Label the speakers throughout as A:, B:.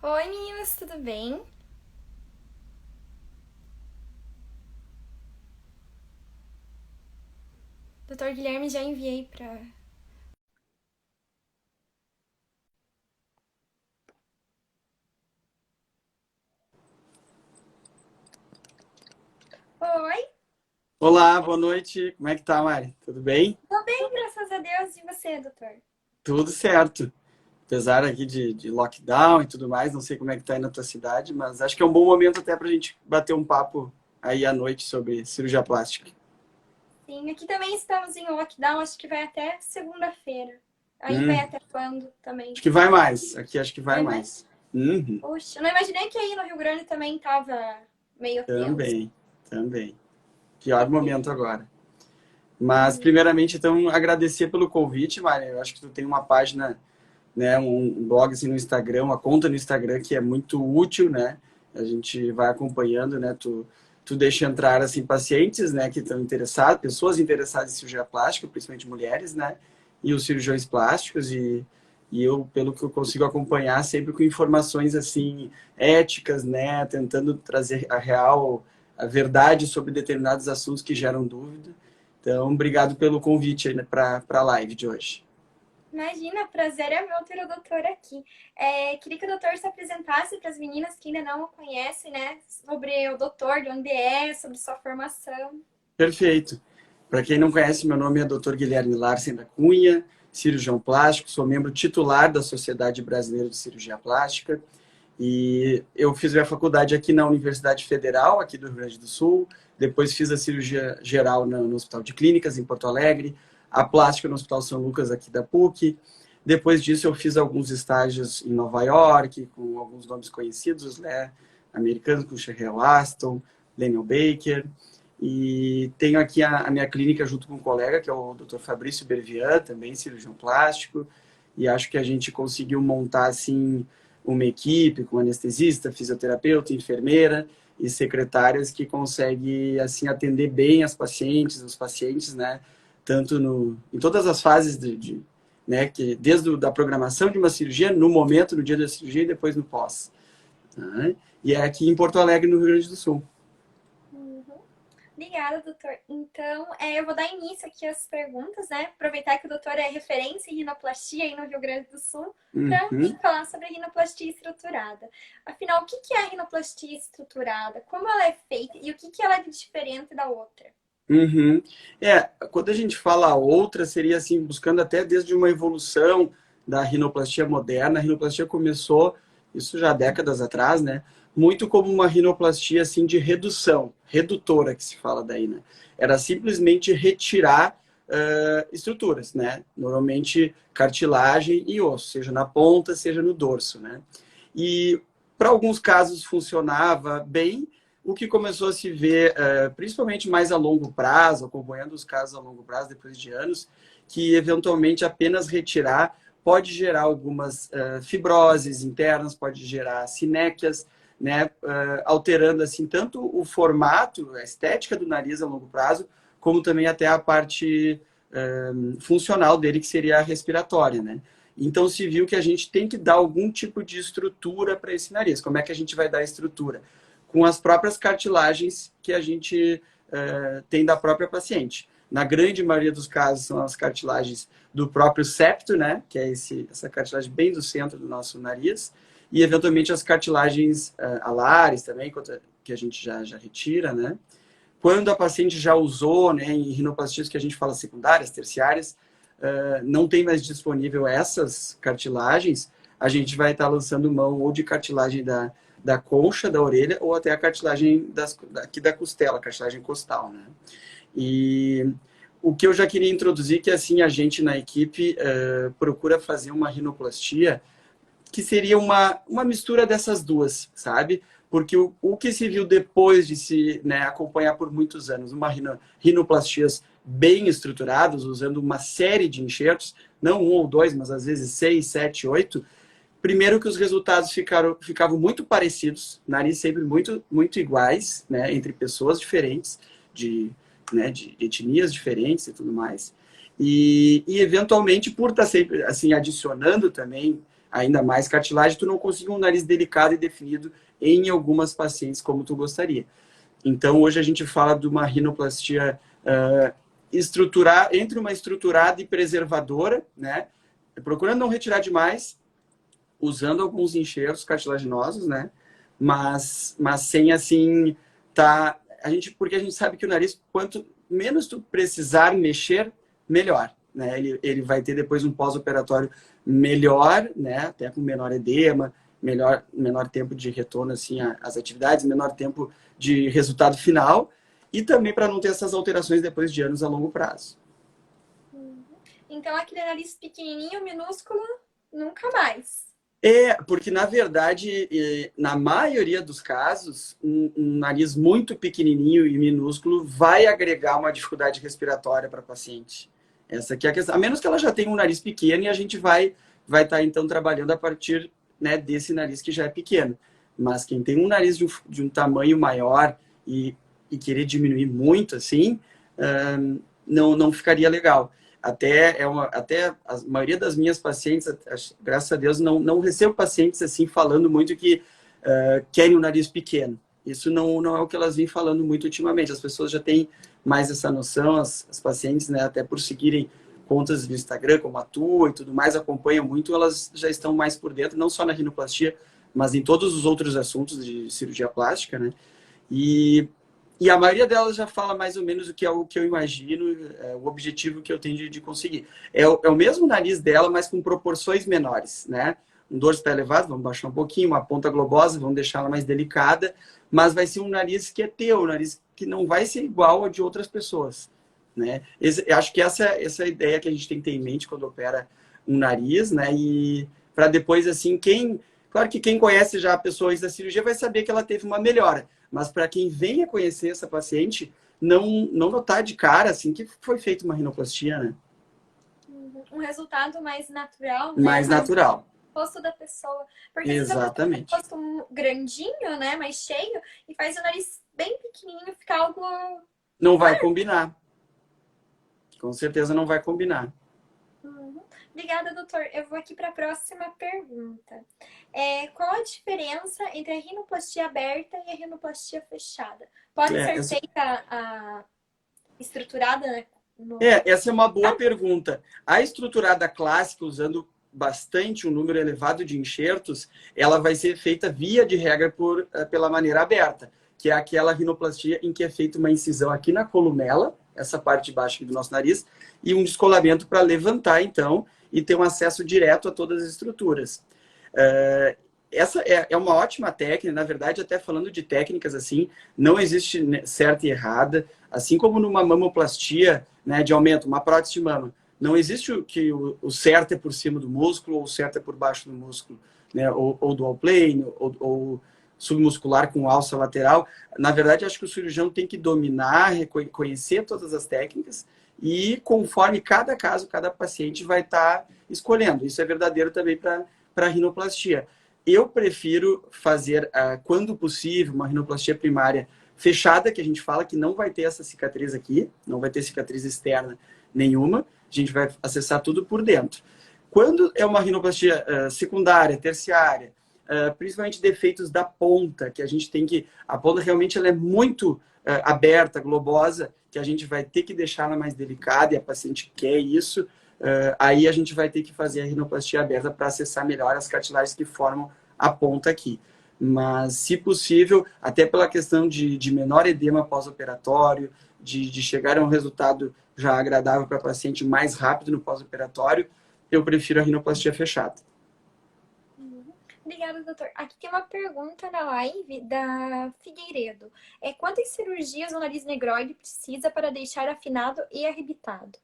A: Oi meninas, tudo bem? Doutor Guilherme já enviei pra. Oi,
B: Olá, boa noite. Como é que tá, Mari? Tudo bem?
A: tô bem, graças a Deus. E você, doutor?
B: Tudo certo. Apesar aqui de lockdown e tudo mais, não sei como é que tá aí na tua cidade, mas acho que é um bom momento até pra gente bater um papo aí à noite sobre cirurgia plástica.
A: Sim, aqui também estamos em lockdown, acho que vai até segunda-feira. Aí vai
B: Hum,
A: até quando também?
B: acho que vai mais. Aqui acho que vai
A: Vai mais?
B: mais. Uhum,
A: Puxa, eu não imaginei que aí no Rio Grande também tava meio tenso.
B: também, também. Pior momento agora. Mas, primeiramente, então, agradecer pelo convite, Mari. Eu acho que tu tem uma página, né, um blog assim, no Instagram, uma conta no Instagram que é muito útil, né? A gente vai acompanhando, né? Tu deixa entrar assim pacientes, né, que estão interessados, pessoas interessadas em cirurgia plástica, principalmente mulheres, né? E os cirurgiões plásticos e eu, pelo que eu consigo acompanhar, sempre com informações assim éticas, né, tentando trazer a real, a verdade sobre determinados assuntos que geram dúvida. Então, obrigado pelo convite para a live de hoje.
A: Imagina, prazer é meu ter o doutor aqui. Queria que o doutor se apresentasse para as meninas que ainda não o conhecem, né? Sobre o doutor, de onde é, sobre sua formação.
B: Perfeito. Para quem não conhece, meu nome é Dr. Guilherme Larsen da Cunha, cirurgião plástico, sou membro titular da Sociedade Brasileira de Cirurgia Plástica e eu fiz minha faculdade aqui na Universidade Federal, aqui do Rio Grande do Sul, depois fiz a cirurgia geral no Hospital de Clínicas, em Porto Alegre, a plástica no Hospital São Lucas, aqui da PUC. Depois disso, eu fiz alguns estágios em Nova York, com alguns nomes conhecidos, né, americanos, com Sheryl Aston, Daniel Baker. E tenho aqui a minha clínica junto com um colega, que é o Dr. Fabrício Bervian, também cirurgião plástico. E acho que a gente conseguiu montar assim uma equipe com anestesista, fisioterapeuta, enfermeira e secretárias que consegue assim atender bem as pacientes, os pacientes, né? Tanto em todas as fases né? Que desde da programação de uma cirurgia, no momento, no dia da cirurgia e depois no pós. Né? E é aqui em Porto Alegre, no Rio Grande do Sul.
A: Uhum. Obrigada, doutor. Então, eu vou dar início aqui às perguntas, né? Aproveitar que o doutor é referência em rinoplastia aí no Rio Grande do Sul, para
B: Uhum.
A: falar sobre a rinoplastia estruturada. Afinal, o que é a rinoplastia estruturada? Como ela é feita e o que ela é diferente da outra?
B: Uhum. É, quando a gente fala outra, seria assim, buscando até desde uma evolução da rinoplastia moderna. A rinoplastia começou, isso já há décadas atrás, né? Muito como uma rinoplastia assim de redução, redutora que se fala daí, né? Era simplesmente retirar estruturas, né? Normalmente cartilagem e osso, seja na ponta, seja no dorso, né? E para alguns casos funcionava bem, o que começou a se ver, principalmente mais a longo prazo, acompanhando os casos a longo prazo, depois de anos, que eventualmente apenas retirar pode gerar algumas fibroses internas, pode gerar sinéquias, né, alterando assim tanto o formato, a estética do nariz a longo prazo, como também até a parte funcional dele, que seria a respiratória, né? Então se viu que a gente tem que dar algum tipo de estrutura para esse nariz. Como é que a gente vai dar estrutura? Com as próprias cartilagens que a gente tem da própria paciente. Na grande maioria dos casos são as cartilagens do próprio septo, né, que é essa cartilagem bem do centro do nosso nariz, e eventualmente as cartilagens alares também, que a gente já retira, né. Quando a paciente já usou, né, em rinoplastias que a gente fala secundárias, terciárias, não tem mais disponível essas cartilagens, a gente vai estar lançando mão ou de cartilagem da concha da orelha ou até a cartilagem aqui da costela, a cartilagem costal, né? E o que eu já queria introduzir que assim a gente na equipe procura fazer uma rinoplastia que seria uma mistura dessas duas, sabe? Porque o que se viu depois de se, né, acompanhar por muitos anos uma rinoplastias bem estruturadas, usando uma série de enxertos, não um ou dois, mas às vezes seis, sete, oito. Primeiro que os resultados ficavam muito parecidos, nariz sempre muito iguais, né, entre pessoas diferentes, de, né, de etnias diferentes e tudo mais. E eventualmente, por estar sempre assim, adicionando também ainda mais cartilagem, tu não conseguir um nariz delicado e definido em algumas pacientes como tu gostaria. Então, hoje a gente fala de uma rinoplastia entre uma estruturada e preservadora, né? Procurando não retirar demais, usando alguns enxertos cartilaginosos, né? Mas sem assim, tá... porque a gente sabe que o nariz, quanto menos tu precisar mexer, melhor, né? Ele vai ter depois um pós-operatório melhor, né? Até com menor edema, menor tempo de retorno assim às atividades, menor tempo de resultado final e também para não ter essas alterações depois de anos a longo prazo.
A: Então aquele nariz pequenininho, minúsculo, nunca mais.
B: Porque na verdade, na maioria dos casos, um nariz muito pequenininho e minúsculo vai agregar uma dificuldade respiratória para a paciente. Essa aqui é a questão. A menos que ela já tenha um nariz pequeno e a gente vai estar então trabalhando a partir, né, desse nariz que já é pequeno. Mas quem tem um nariz de um tamanho maior e querer diminuir muito assim, não ficaria legal. Até a maioria das minhas pacientes, graças a Deus, não recebo pacientes assim falando muito que querem um nariz pequeno. Isso não é o que elas vêm falando muito ultimamente. As pessoas já têm mais essa noção, as pacientes, né, até por seguirem contas do Instagram, como a tua e tudo mais, acompanham muito, elas já estão mais por dentro, não só na rinoplastia, mas em todos os outros assuntos de cirurgia plástica, né? E a maioria delas já fala mais ou menos o que é o que eu imagino, o objetivo que eu tenho de conseguir. É o mesmo nariz dela, mas com proporções menores, né? Um dorso está elevado, vamos baixar um pouquinho, uma ponta globosa, vamos deixar ela mais delicada, mas vai ser um nariz que é teu, um nariz que não vai ser igual ao de outras pessoas, né? Acho que essa é a ideia que a gente tem que ter em mente quando opera um nariz, né? E para depois, assim, claro que quem conhece já a pessoa antes da cirurgia vai saber que ela teve uma melhora. Mas para quem venha conhecer essa paciente, não notar de cara assim que foi feita uma rinoplastia, né?
A: Um resultado mais natural, né?
B: Mais natural.
A: O rosto da pessoa. Porque
B: exatamente.
A: às vezes um rosto grandinho, né? Mais cheio, e faz o nariz bem pequenininho ficar algo...
B: Não vai combinar. Com certeza não vai combinar.
A: Obrigada, doutor. Eu vou aqui para a próxima pergunta. Qual a diferença entre a rinoplastia aberta e a rinoplastia fechada? Pode ser feita estruturada, né?
B: Essa é uma boa pergunta. A estruturada clássica, usando bastante um número elevado de enxertos, ela vai ser feita via de regra pela maneira aberta, que é aquela rinoplastia em que é feita uma incisão aqui na columela, essa parte de baixo do nosso nariz, e um descolamento para levantar, então, e ter um acesso direto a todas as estruturas. Essa é uma ótima técnica, na verdade, até falando de técnicas assim, não existe certa e errada, assim como numa mamoplastia, né, de aumento, uma prótese de mama, não existe o certo é por cima do músculo ou o certo é por baixo do músculo, né, ou dual plane, ou submuscular com alça lateral. Na verdade, acho que o cirurgião tem que dominar, conhecer todas as técnicas e conforme cada caso, cada paciente vai estar escolhendo. Isso é verdadeiro também para a rinoplastia. Eu prefiro fazer, quando possível, uma rinoplastia primária fechada, que a gente fala que não vai ter essa cicatriz aqui, não vai ter cicatriz externa nenhuma, a gente vai acessar tudo por dentro. Quando é uma rinoplastia secundária, terciária, principalmente defeitos da ponta, que a gente tem que... A ponta realmente ela é muito aberta, globosa, que a gente vai ter que deixar ela mais delicada e a paciente quer isso. Aí a gente vai ter que fazer a rinoplastia aberta para acessar melhor as cartilagens que formam a ponta aqui. Mas, se possível, até pela questão de menor edema pós-operatório, de chegar a um resultado já agradável para a paciente mais rápido no pós-operatório, eu prefiro a rinoplastia fechada.
A: Obrigada, doutor. Aqui tem uma pergunta na live da Figueiredo. Quantas cirurgias o nariz negroide precisa para deixar afinado e arrebitado?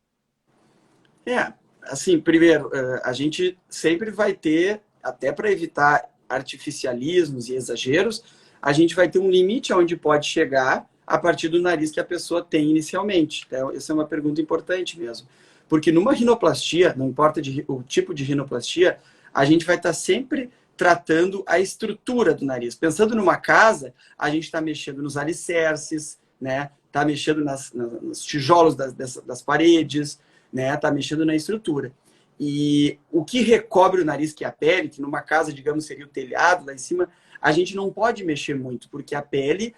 B: Assim, primeiro, a gente sempre vai ter, até para evitar artificialismos e exageros, a gente vai ter um limite aonde pode chegar a partir do nariz que a pessoa tem inicialmente. Então, essa é uma pergunta importante mesmo. Porque numa rinoplastia, não importa o tipo de rinoplastia, a gente vai estar sempre tratando a estrutura do nariz. Pensando numa casa, a gente está mexendo nos alicerces, né? Está mexendo nos tijolos das paredes, né? Está mexendo na estrutura. E o que recobre o nariz, que é a pele, que numa casa, digamos, seria o telhado lá em cima, a gente não pode mexer muito, porque a pele,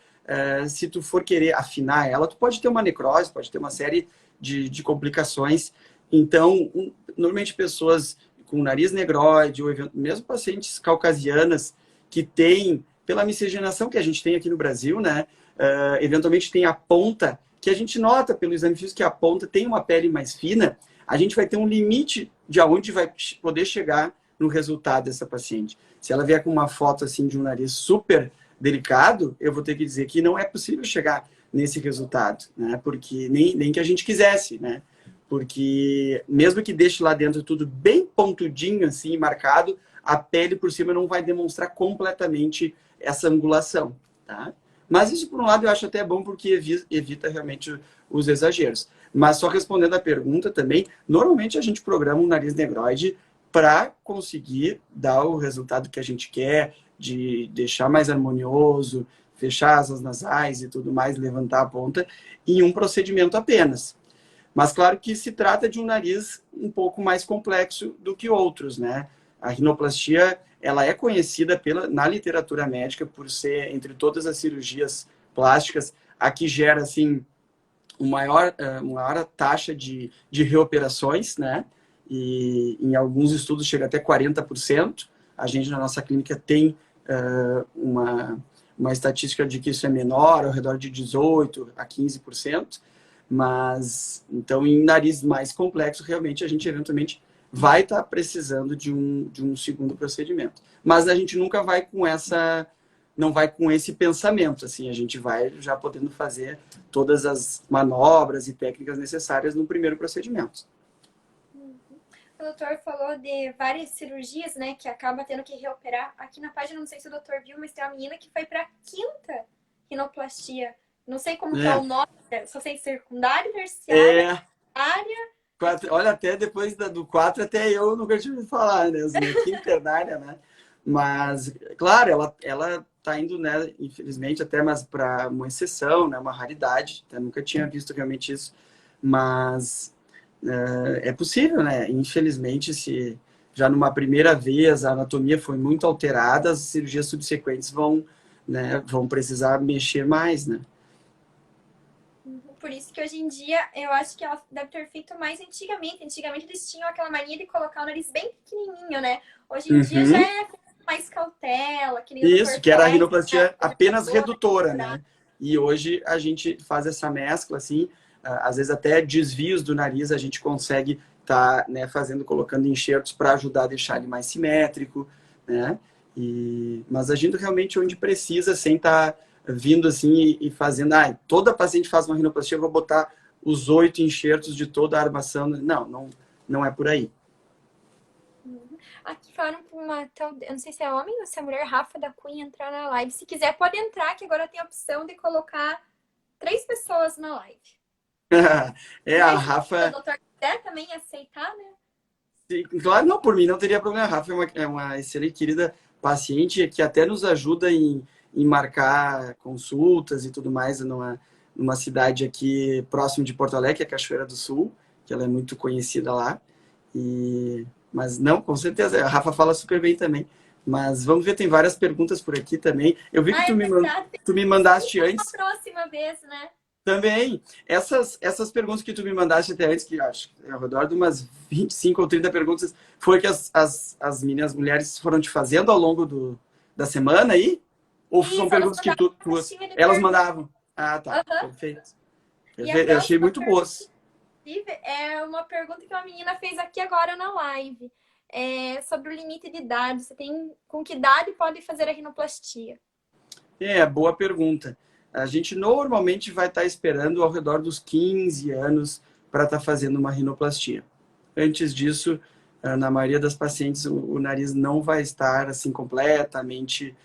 B: se tu for querer afinar ela, tu pode ter uma necrose, pode ter uma série de complicações. Então, normalmente pessoas com nariz negroide, ou mesmo pacientes caucasianas que têm, pela miscigenação que a gente tem aqui no Brasil, né? Eventualmente tem a ponta, que a gente nota pelo exame físico que a ponta tem uma pele mais fina, a gente vai ter um limite de aonde vai poder chegar no resultado dessa paciente. Se ela vier com uma foto assim de um nariz super delicado, eu vou ter que dizer que não é possível chegar nesse resultado, né? Porque nem que a gente quisesse, né? Porque mesmo que deixe lá dentro tudo bem pontudinho assim, marcado, a pele por cima não vai demonstrar completamente essa angulação, tá? Mas isso, por um lado, eu acho até bom porque evita realmente os exageros. Mas só respondendo a pergunta também, normalmente a gente programa um nariz negroide para conseguir dar o resultado que a gente quer, de deixar mais harmonioso, fechar asas nasais e tudo mais, levantar a ponta, em um procedimento apenas. Mas claro que se trata de um nariz um pouco mais complexo do que outros, né? A rinoplastia, ela é conhecida na literatura médica por ser, entre todas as cirurgias plásticas, a que gera, assim, uma maior taxa de reoperações, né? E em alguns estudos chega até 40%. A gente, na nossa clínica, tem uma estatística de que isso é menor, ao redor de 18% a 15%. Mas, então, em nariz mais complexo, realmente, a gente eventualmente vai estar precisando de um segundo procedimento. Mas a gente nunca vai não vai com esse pensamento, assim, a gente vai já podendo fazer todas as manobras e técnicas necessárias no primeiro procedimento.
A: O doutor falou de várias cirurgias, né, que acaba tendo que reoperar. Aqui na página, não sei se o doutor viu, mas tem uma menina que foi para a 5ª rinoplastia. Não sei como que é o nome, só sei secundária, terciária, área.
B: Olha, até depois do 4, até eu nunca tive ouvido falar, né? Aqui internária, né? Mas, claro, ela tá indo, né, infelizmente, até mais para uma exceção, né, uma raridade. Eu nunca tinha visto realmente isso. Mas é possível, né? Infelizmente, se já numa primeira vez a anatomia foi muito alterada, as cirurgias subsequentes vão precisar mexer mais, né?
A: Por isso que hoje em dia, eu acho que ela deve ter feito mais antigamente. Antigamente eles tinham aquela mania de colocar o nariz bem pequenininho, né? Hoje em dia já é mais cautela. Que nem
B: isso, que era a rinoplastia
A: né?
B: apenas redutora, né? E hoje a gente faz essa mescla, assim, às vezes até desvios do nariz a gente consegue estar colocando enxertos para ajudar a deixar ele mais simétrico, né? Mas agindo realmente onde precisa, sem estar vindo assim e fazendo, toda paciente faz uma rinoplastia, eu vou botar os 8 enxertos de toda a armação. Não é por aí.
A: Aqui falaram para uma tal, eu não sei se é homem ou se é mulher, Rafa da Cunha, entrar na live. Se quiser, pode entrar, que agora tem a opção de colocar 3 pessoas na live.
B: A Rafa...
A: Se o doutor quiser também aceitar, né?
B: Sim, claro, não, por mim não teria problema. A Rafa é uma excelente, querida paciente que até nos ajuda em marcar consultas e tudo mais numa cidade aqui próximo de Porto Alegre, que é Cachoeira do Sul, que ela é muito conhecida lá. Mas não, com certeza, a Rafa fala super bem também. Mas vamos ver, tem várias perguntas por aqui também. Eu vi que tu me mandaste antes.
A: Na próxima vez, né?
B: Também, essas perguntas que tu me mandaste até antes, que acho que ao redor de umas 25 ou 30 perguntas, foi que as mulheres foram te fazendo ao longo da semana aí? Ou são perguntas que elas mandavam? Ah, tá. Perfeito. Eu achei muito boas.
A: É uma pergunta que uma menina fez aqui agora na live. Sobre o limite de idade. Com que idade pode fazer a rinoplastia?
B: Boa pergunta. A gente normalmente vai estar esperando ao redor dos 15 anos para estar fazendo uma rinoplastia. Antes disso, na maioria das pacientes, o nariz não vai estar assim completamente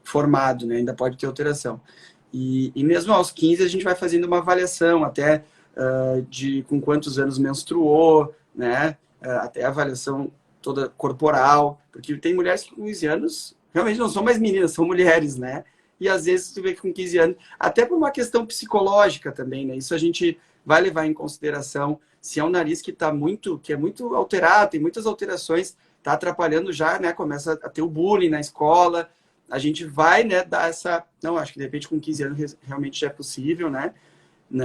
B: formado, né? Ainda pode ter alteração. E mesmo aos 15 a gente vai fazendo uma avaliação até de com quantos anos menstruou, né? Até a avaliação toda corporal, porque tem mulheres que com 15 anos realmente não são mais meninas, são mulheres, né? E às vezes tu vê que com 15 anos, até por uma questão psicológica também, né? Isso a gente vai levar em consideração Se é um nariz que é muito alterado, tem muitas alterações, está atrapalhando já, né? Começa a ter o bullying na escola. A gente vai, né, dar essa... Não, acho que de repente com 15 anos realmente já é possível, né?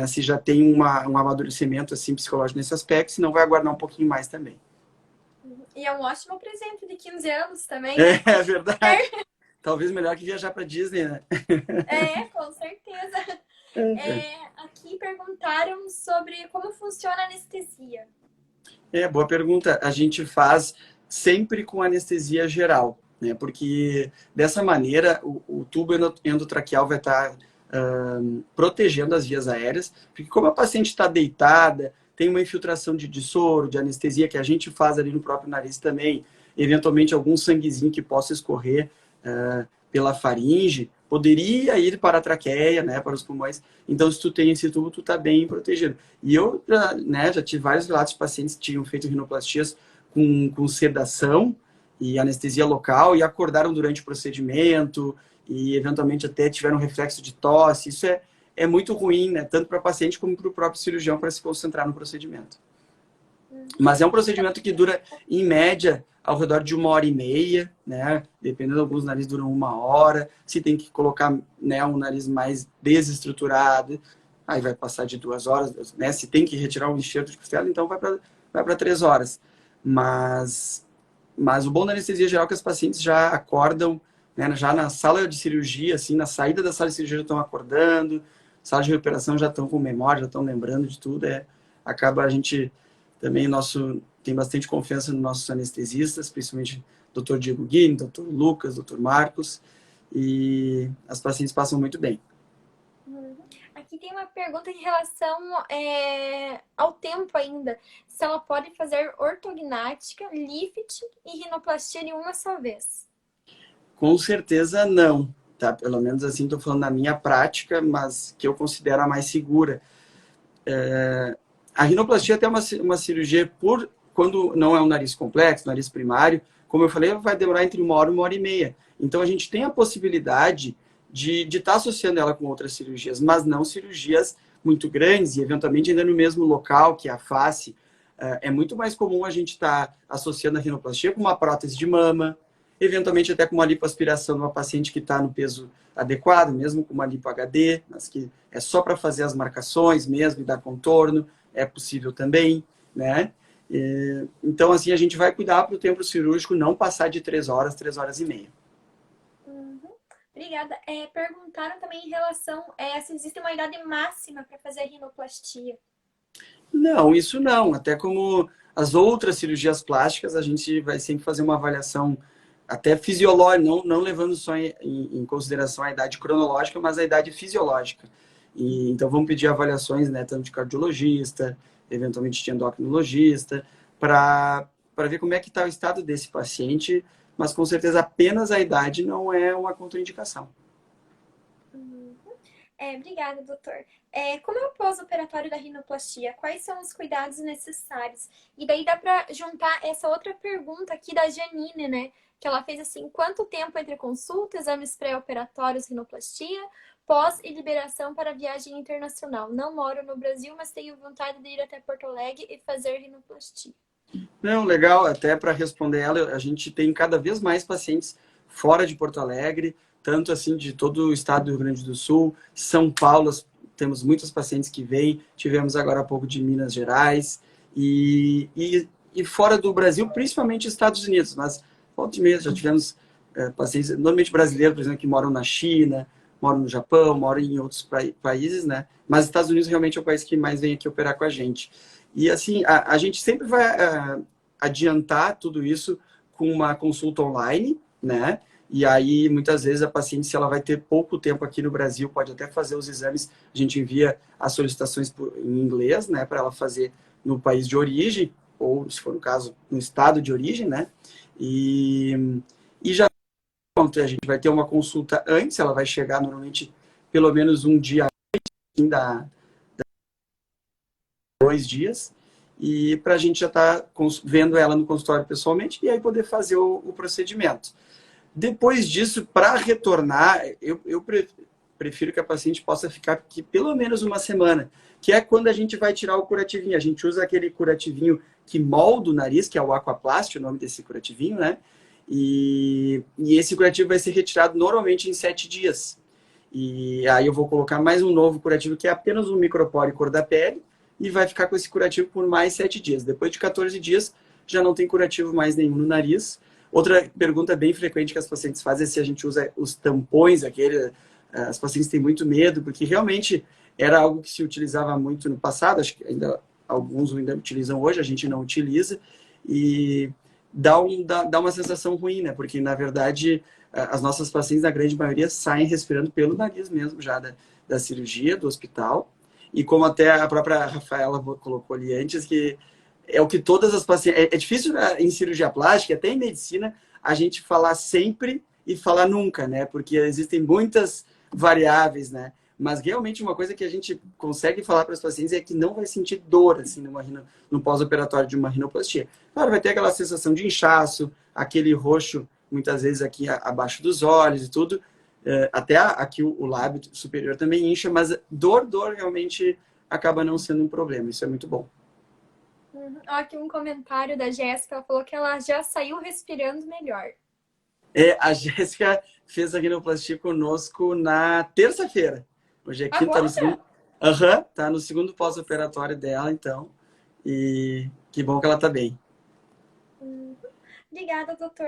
B: Se já tem um amadurecimento assim, psicológico nesse aspecto, se não vai aguardar um pouquinho mais também.
A: E é um ótimo presente de 15 anos também, né?
B: É verdade. Talvez melhor que viajar para Disney, né?
A: Com certeza. Aqui perguntaram sobre como funciona a anestesia.
B: Boa pergunta. A gente faz sempre com anestesia geral, né? Porque dessa maneira o tubo endotraqueal vai estar protegendo as vias aéreas, porque como a paciente está deitada, tem uma infiltração de soro, de anestesia que a gente faz ali no próprio nariz também, eventualmente algum sanguezinho que possa escorrer pela faringe, poderia ir para a traqueia, né, para os pulmões. Então, se tu tem esse tubo, tu está bem protegido. E eu já tive vários relatos de pacientes que tinham feito rinoplastias com sedação e anestesia local e acordaram durante o procedimento e, eventualmente, até tiveram reflexo de tosse. Isso é muito ruim, né, tanto para a paciente como para o próprio cirurgião, para se concentrar no procedimento. Mas é um procedimento que dura, em média, ao redor de 1h30, né? Dependendo de alguns narizes duram 1 hora. Se tem que colocar, né, um nariz mais desestruturado, aí vai passar de 2 horas, né? Se tem que retirar um enxerto de costela, então vai para 3 horas. Mas o bom da anestesia geral é que as pacientes já acordam, né, já na sala de cirurgia, assim, na saída da sala de cirurgia já estão acordando, sala de recuperação já estão com memória, já estão lembrando de tudo. Acaba a gente também tem bastante confiança nos nossos anestesistas, principalmente o Dr. Diego Guini, Dr. Lucas, Dr. Marcos, e as pacientes passam muito bem.
A: Aqui tem uma pergunta em relação ao tempo ainda. Se ela pode fazer ortognática, lift e rinoplastia em uma só vez.
B: Com certeza não, tá? Pelo menos assim, estou falando na minha prática, mas que eu considero a mais segura. A rinoplastia é até uma cirurgia quando não é um nariz complexo, nariz primário, como eu falei, vai demorar entre 1 hora e 1h30. Então, a gente tem a possibilidade de estar associando ela com outras cirurgias, mas não cirurgias muito grandes e, eventualmente, ainda no mesmo local, que é a face. É muito mais comum a gente estar associando a rinoplastia com uma prótese de mama, eventualmente até com uma lipoaspiração numa paciente que está no peso adequado, mesmo com uma lipo HD, mas que é só para fazer as marcações mesmo e dar contorno, é possível também, né? Então, assim, a gente vai cuidar para o tempo cirúrgico não passar de 3 horas, 3h30.
A: Obrigada. Perguntaram também em relação se existe uma idade máxima para fazer a rinoplastia.
B: Não, isso não. Até como as outras cirurgias plásticas, a gente vai sempre fazer uma avaliação até fisiológica, não levando só em consideração a idade cronológica, mas a idade fisiológica. Então, vamos pedir avaliações, né, tanto de cardiologista, eventualmente de endocrinologista, para ver como é que está o estado desse paciente, mas com certeza apenas a idade não é uma contraindicação.
A: Obrigada, doutor. Como é o pós-operatório da rinoplastia? Quais são os cuidados necessários? E daí dá para juntar essa outra pergunta aqui da Janine, né? Que ela fez assim, quanto tempo entre consulta, exames pré-operatórios, rinoplastia, pós e liberação para viagem internacional? Não moro no Brasil, mas tenho vontade de ir até Porto Alegre e fazer rinoplastia.
B: Não, legal. Até para responder ela, a gente tem cada vez mais pacientes fora de Porto Alegre, tanto assim de todo o estado do Rio Grande do Sul, São Paulo, temos muitos pacientes que vêm, tivemos agora há pouco de Minas Gerais, e fora do Brasil, principalmente Estados Unidos, mas volta e meia já tivemos pacientes, normalmente brasileiros, por exemplo, que moram na China, moram no Japão, moram em outros países, né? Mas Estados Unidos realmente é o país que mais vem aqui operar com a gente. E assim, a gente sempre vai adiantar tudo isso com uma consulta online, né? E aí, muitas vezes, a paciente, se ela vai ter pouco tempo aqui no Brasil, pode até fazer os exames. A gente envia as solicitações em inglês, né? Para ela fazer no país de origem, ou, se for o caso, no estado de origem, né? E já a gente vai ter uma consulta antes, ela vai chegar normalmente pelo menos um dia antes, 2 dias, e para a gente já estar vendo ela no consultório pessoalmente e aí poder fazer o procedimento. Depois disso, para retornar, prefiro que a paciente possa ficar aqui pelo menos uma semana, que é quando a gente vai tirar o curativinho. A gente usa aquele curativinho que molda o nariz, que é o Aquaplast, o nome desse curativinho, né? E esse curativo vai ser retirado normalmente em 7 dias. E aí eu vou colocar mais um novo curativo, que é apenas um micropore cor da pele, e vai ficar com esse curativo por mais 7 dias. Depois de 14 dias, já não tem curativo mais nenhum no nariz. Outra pergunta bem frequente que as pacientes fazem é se a gente usa os tampões, as pacientes têm muito medo, porque realmente era algo que se utilizava muito no passado, acho que alguns ainda utilizam hoje, a gente não utiliza, e dá uma sensação ruim, né? Porque, na verdade, as nossas pacientes, na grande maioria, saem respirando pelo nariz mesmo, já da cirurgia, do hospital. E como até a própria Rafaela colocou ali antes, que é o que todas as pacientes... É difícil em cirurgia plástica, até em medicina, a gente falar sempre e falar nunca, né? Porque existem muitas variáveis, né? Mas realmente uma coisa que a gente consegue falar para os pacientes é que não vai sentir dor assim, no pós-operatório de uma rinoplastia. Claro, vai ter aquela sensação de inchaço, aquele roxo, muitas vezes aqui abaixo dos olhos e tudo. Até aqui o lábio superior também incha, mas dor realmente acaba não sendo um problema. Isso é muito bom.
A: Aqui um comentário da Jéssica, ela falou que ela já saiu respirando melhor.
B: A Jéssica fez a rinoplastia conosco na terça-feira. Hoje é quinta, tá no segundo. Tá no segundo pós-operatório dela, então. E que bom que ela tá bem.
A: Obrigada, doutor.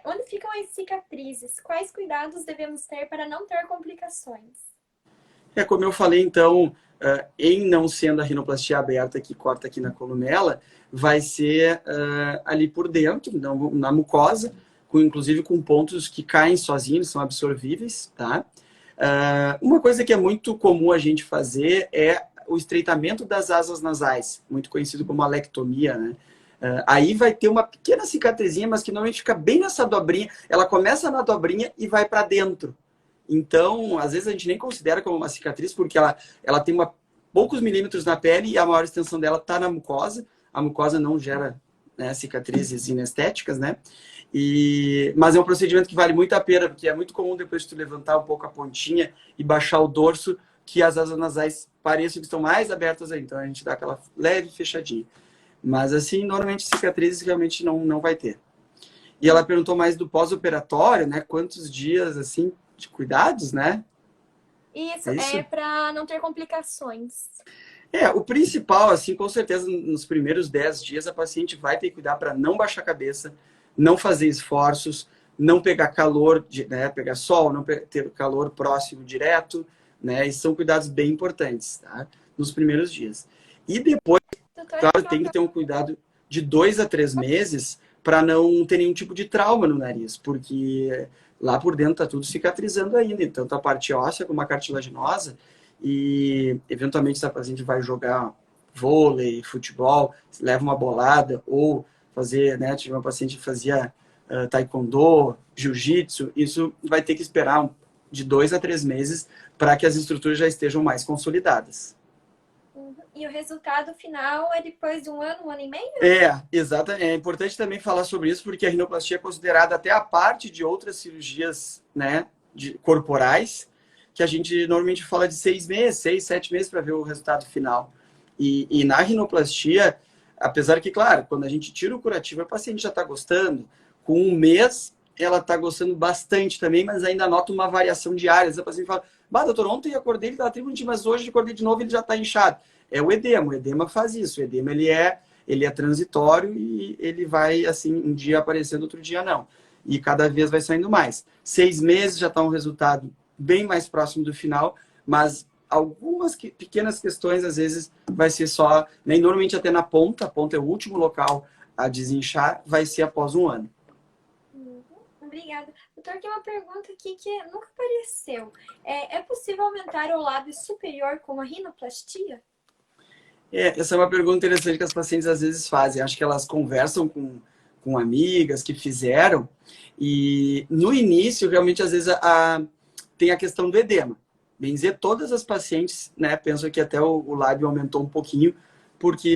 A: Onde ficam as cicatrizes? Quais cuidados devemos ter para não ter complicações?
B: Como eu falei, então, em não sendo a rinoplastia aberta que corta aqui na columela, vai ser ali por dentro, na mucosa, inclusive com pontos que caem sozinhos, são absorvíveis, tá? Uma coisa que é muito comum a gente fazer é o estreitamento das asas nasais, muito conhecido como alectomia, né? Aí vai ter uma pequena cicatrizinha, mas que normalmente fica bem nessa dobrinha. Ela começa na dobrinha e vai para dentro. Então, às vezes a gente nem considera como uma cicatriz, porque ela tem poucos milímetros na pele e a maior extensão dela está na mucosa. A mucosa não gera, né, cicatrizes inestéticas, né? Mas é um procedimento que vale muito a pena, porque é muito comum depois de tu levantar um pouco a pontinha e baixar o dorso, que as asas nasais pareçam que estão mais abertas aí. Então a gente dá aquela leve fechadinha. Mas assim, normalmente cicatrizes realmente não vai ter. E ela perguntou mais do pós-operatório, né? Quantos dias, assim, de cuidados, né?
A: Isso, para não ter complicações.
B: O principal, assim, com certeza, nos primeiros 10 dias, a paciente vai ter que cuidar para não baixar a cabeça, não fazer esforços, não pegar calor, né? Pegar sol, não ter calor próximo direto, né? E são cuidados bem importantes, tá? Nos primeiros dias. E depois, claro, tem que ter um cuidado de 2 a 3 meses para não ter nenhum tipo de trauma no nariz, porque lá por dentro tá tudo cicatrizando ainda, então tá a parte óssea como a cartilaginosa, e eventualmente se a paciente vai jogar vôlei, futebol, leva uma bolada, ou fazer, né, tive uma paciente que fazia taekwondo, jiu-jitsu, isso vai ter que esperar de 2 a 3 meses para que as estruturas já estejam mais consolidadas.
A: E o resultado final é depois de um ano e meio?
B: Exatamente. É importante também falar sobre isso, porque a rinoplastia é considerada até a parte de outras cirurgias, né, corporais, que a gente normalmente fala de 6 meses, 6, 7 meses para ver o resultado final. E na rinoplastia, apesar que, claro, quando a gente tira o curativo, a paciente já está gostando. Com um mês, ela está gostando bastante também, mas ainda nota uma variação de áreas. A paciente fala, doutor, ontem eu acordei, ele estava tribulante, mas hoje eu acordei de novo, ele já está inchado. É o edema faz isso. O edema, ele é transitório e ele vai, assim, um dia aparecendo, outro dia não. E cada vez vai saindo mais. 6 meses já está um resultado bem mais próximo do final, mas algumas pequenas questões, às vezes, vai ser só, nem normalmente até na ponta, a ponta é o último local a desinchar, vai ser após um ano.
A: Obrigada. Doutor, tem uma pergunta aqui que nunca apareceu. É possível aumentar o lábio superior com a rinoplastia?
B: Essa é uma pergunta interessante que as pacientes às vezes fazem. Acho que elas conversam com amigas que fizeram e no início, realmente, às vezes, tem a questão do edema. Bem dizer, todas as pacientes, né, pensam que até o lábio aumentou um pouquinho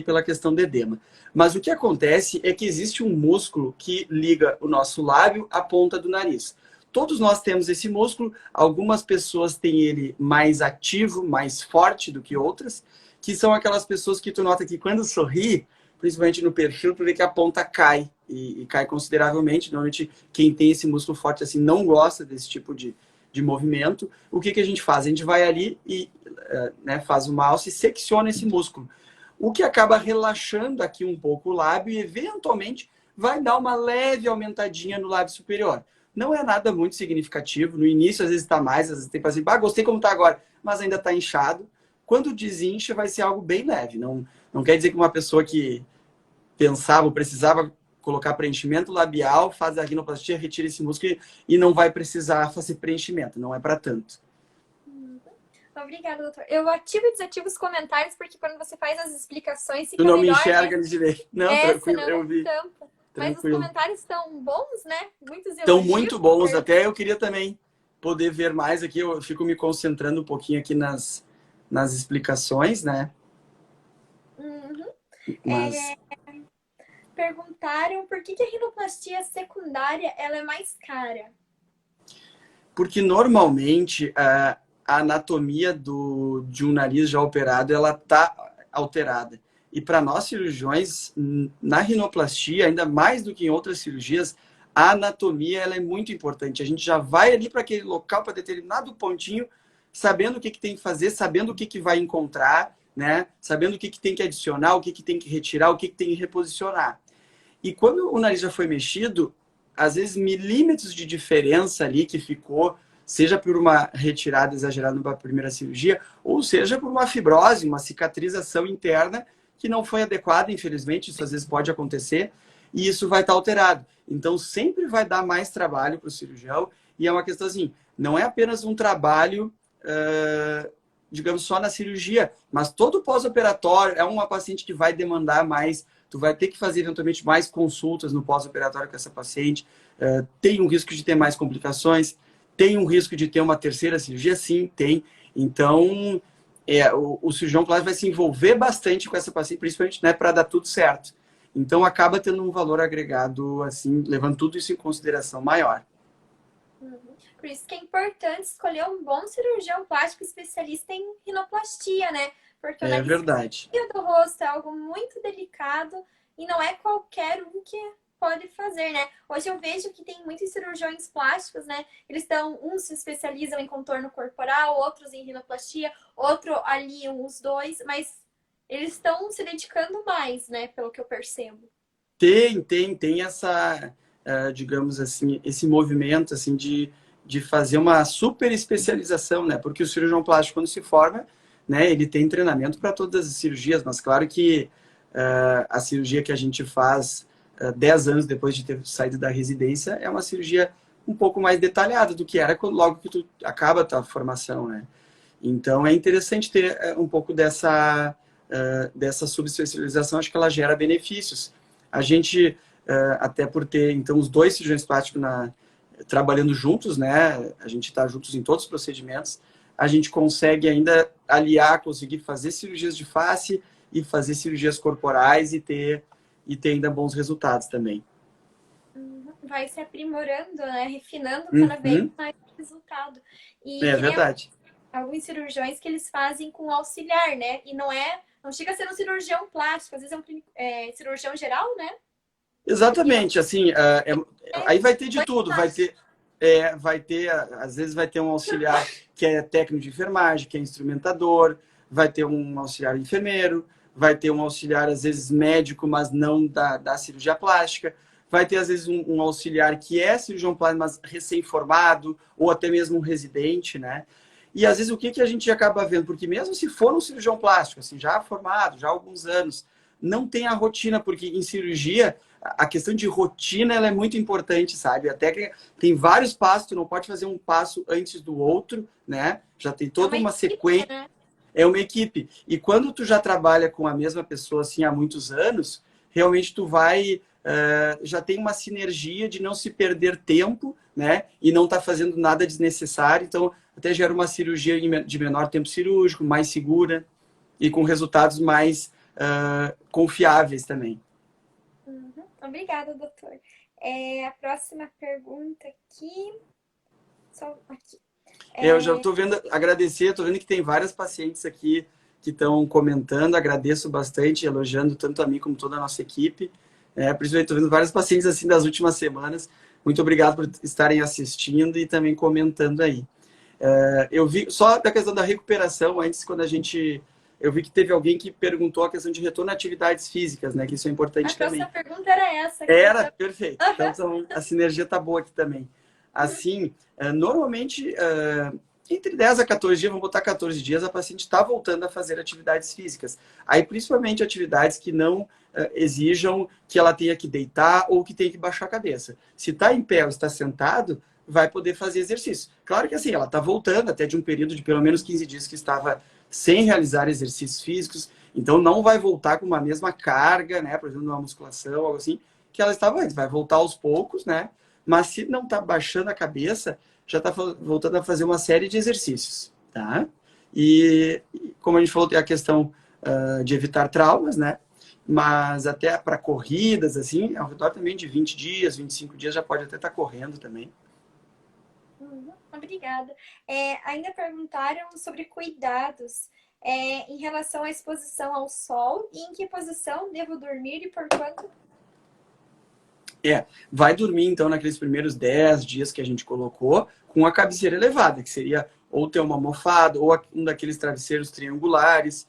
B: pela questão do edema. Mas o que acontece é que existe um músculo que liga o nosso lábio à ponta do nariz. todos nós temos esse músculo, algumas pessoas têm ele mais ativo, mais forte do que outras, que são aquelas pessoas que tu nota que quando sorri, principalmente no perfil, tu vê que a ponta cai, e cai consideravelmente. Normalmente, quem tem esse músculo forte assim não gosta desse tipo de movimento. O que a gente faz? A gente vai ali e né, faz uma alça e secciona esse músculo. O que acaba relaxando aqui um pouco o lábio e, eventualmente, vai dar uma leve aumentadinha no lábio superior. Não é nada muito significativo. No início, às vezes está mais, às vezes tem paciente, gostei como está agora, mas ainda está inchado. Quando desincha, vai ser algo bem leve. Não quer dizer que uma pessoa que pensava ou precisava colocar preenchimento labial, faz a rinoplastia, retira esse músculo e não vai precisar fazer preenchimento. Não é para tanto.
A: Obrigada, doutor. Eu ativo e desativo os comentários, porque quando você faz as explicações fica
B: Tu não me
A: melhor,
B: enxerga
A: né?
B: direito. Não, tranquilo,
A: Senão
B: eu
A: não
B: vi.
A: tampa. Mas os
B: Tranquilo.
A: comentários estão bons, né? Muitos
B: Estão
A: elogios.
B: muito bons. Até eu queria também poder ver mais aqui. Eu fico me concentrando um pouquinho aqui nas explicações, né?
A: Uhum.
B: Mas...
A: Perguntaram por que a rinoplastia secundária ela é mais cara.
B: Porque normalmente a anatomia de um nariz já operado, ela está alterada. E para nós cirurgiões, na rinoplastia, ainda mais do que em outras cirurgias, a anatomia ela é muito importante. A gente já vai ali para aquele local, para determinado pontinho, sabendo o que tem que fazer, sabendo o que vai encontrar, né? Sabendo o que tem que adicionar, o que tem que retirar, o que tem que reposicionar. E quando o nariz já foi mexido, às vezes milímetros de diferença ali que ficou, seja por uma retirada exagerada na primeira cirurgia, ou seja por uma fibrose, uma cicatrização interna que não foi adequada, infelizmente, isso às vezes pode acontecer, e isso vai estar alterado. Então sempre vai dar mais trabalho para o cirurgião, e é uma questão assim, não é apenas um trabalho, digamos, só na cirurgia, mas todo o pós-operatório é uma paciente que vai demandar mais. Tu vai ter que fazer eventualmente mais consultas no pós-operatório com essa paciente. Tem um risco de ter mais complicações, tem um risco de ter uma terceira cirurgia, sim, tem. Então, o cirurgião plástico vai se envolver bastante com essa paciente, principalmente, né, para dar tudo certo. Então, acaba tendo um valor agregado, assim, levando tudo isso em consideração maior.
A: Por isso que é importante escolher um bom cirurgião plástico especialista em rinoplastia, né? Porque o
B: É
A: nariz
B: verdade.
A: do rosto é algo muito delicado e não é qualquer um que pode fazer, né? Hoje eu vejo que tem muitos cirurgiões plásticos, né? Uns se especializam em contorno corporal, outros em rinoplastia, outro ali os dois, mas eles estão se dedicando mais, né? Pelo que eu percebo.
B: Tem essa, digamos assim, esse movimento assim de fazer uma super especialização, né? Porque o cirurgião plástico, quando se forma, né, ele tem treinamento para todas as cirurgias, mas claro que a cirurgia que a gente faz 10 anos depois de ter saído da residência é uma cirurgia um pouco mais detalhada do que era logo que tu acaba a tua formação, né? Então é interessante ter um pouco dessa subespecialização, acho que ela gera benefícios. A gente, até por ter então os dois cirurgiões plásticos trabalhando juntos, né? A gente está juntos em todos os procedimentos, a gente consegue ainda aliar, conseguir fazer cirurgias de face e fazer cirurgias corporais e ter ainda bons resultados também.
A: Vai se aprimorando, né? Refinando cada vez
B: Uhum.
A: mais o resultado. E
B: É
A: que nem
B: verdade.
A: alguns cirurgiões que eles fazem com auxiliar, né? E não chega a ser um cirurgião plástico, às vezes é um cirurgião geral, né?
B: Exatamente, assim, aí vai ter de tudo,
A: Fantástico.
B: às vezes vai ter um auxiliar que é técnico de enfermagem, que é instrumentador, vai ter um auxiliar enfermeiro, vai ter um auxiliar, às vezes, médico, mas não da cirurgia plástica, vai ter, às vezes, um auxiliar que é cirurgião plástico, mas recém-formado, ou até mesmo um residente, né? E, às vezes, o que a gente acaba vendo? Porque mesmo se for um cirurgião plástico, assim, já formado, já há alguns anos, não tem a rotina, porque em cirurgia a questão de rotina ela é muito importante, sabe? A técnica tem vários passos, tu não pode fazer um passo antes do outro, né? Já tem toda uma sequência,
A: Né?
B: é uma equipe. E quando tu já trabalha com a mesma pessoa assim há muitos anos, realmente tu vai já tem uma sinergia de não se perder tempo, né? E não tá fazendo nada desnecessário. Então até gera uma cirurgia de menor tempo cirúrgico, mais segura e com resultados mais confiáveis também.
A: Obrigada, doutor. A próxima pergunta aqui. Só aqui.
B: Eu já estou vendo, agradecer, estou vendo que tem várias pacientes aqui que estão comentando, agradeço bastante, elogiando tanto a mim como toda a nossa equipe. Principalmente estou vendo vários pacientes assim das últimas semanas. Muito obrigado por estarem assistindo e também comentando aí. Eu vi, só da questão da recuperação, antes, quando eu vi que teve alguém que perguntou a questão de retorno a atividades físicas, né? Que isso é importante também.
A: A pergunta era essa.
B: Era, perfeito. Então, a sinergia está boa aqui também. Assim, normalmente, entre 10 a 14 dias, vamos botar 14 dias, a paciente está voltando a fazer atividades físicas. Aí, principalmente, atividades que não exijam que ela tenha que deitar ou que tenha que baixar a cabeça. Se está em pé ou está sentado, vai poder fazer exercício. Claro que assim, ela está voltando até de um período de pelo menos 15 dias que estava sem realizar exercícios físicos, então não vai voltar com uma mesma carga, né? Por exemplo, numa musculação, algo assim, que ela estava antes. Vai voltar aos poucos, né? Mas se não está baixando a cabeça, já está voltando a fazer uma série de exercícios, tá? E como a gente falou, tem a questão de evitar traumas, né? Mas até para corridas, assim, ao redor também de 20 dias, 25 dias, já pode até estar correndo também.
A: Obrigada. Ainda perguntaram sobre cuidados em relação à exposição ao sol e em que posição devo dormir e por quanto?
B: Vai dormir então naqueles primeiros 10 dias que a gente colocou com a cabeceira elevada, que seria ou ter uma almofada ou um daqueles travesseiros triangulares,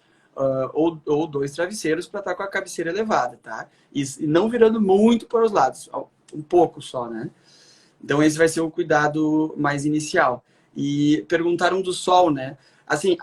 B: ou 2 travesseiros para estar com a cabeceira elevada, tá? E não virando muito para os lados, um pouco só, né? Então, esse vai ser o cuidado mais inicial. E perguntaram do sol, né? Assim,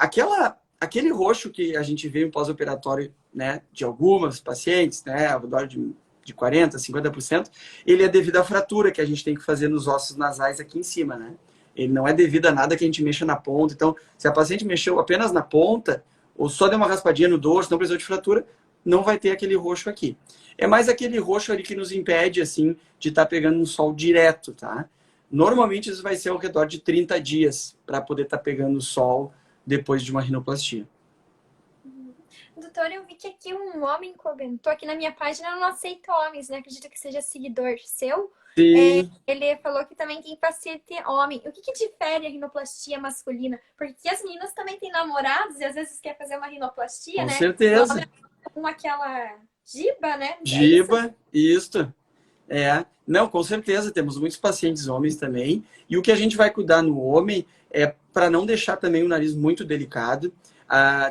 B: aquele roxo que a gente vê em pós-operatório, né, de algumas pacientes, né, ao redor de 40%, 50%, ele é devido à fratura que a gente tem que fazer nos ossos nasais aqui em cima, né? Ele não é devido a nada que a gente mexa na ponta. Então, se a paciente mexeu apenas na ponta, ou só deu uma raspadinha no dorso, não precisou de fratura, não vai ter aquele roxo aqui. É mais aquele roxo ali que nos impede, assim, de estar pegando um sol direto, tá? Normalmente isso vai ser ao redor de 30 dias para poder estar pegando o sol depois de uma rinoplastia.
A: Doutor, eu vi que aqui um homem comentou, aqui na minha página eu não aceito homens, né? Acredito que seja seguidor seu.
B: Sim.
A: Ele falou que também tem paciente homem. O que difere a rinoplastia masculina? Porque as meninas também têm namorados e às vezes quer fazer uma rinoplastia,
B: Com
A: né?
B: certeza.
A: Com aquela giba, né?
B: Giba, isso. Não, com certeza, temos muitos pacientes homens também. E o que a gente vai cuidar no homem é para não deixar também o nariz muito delicado.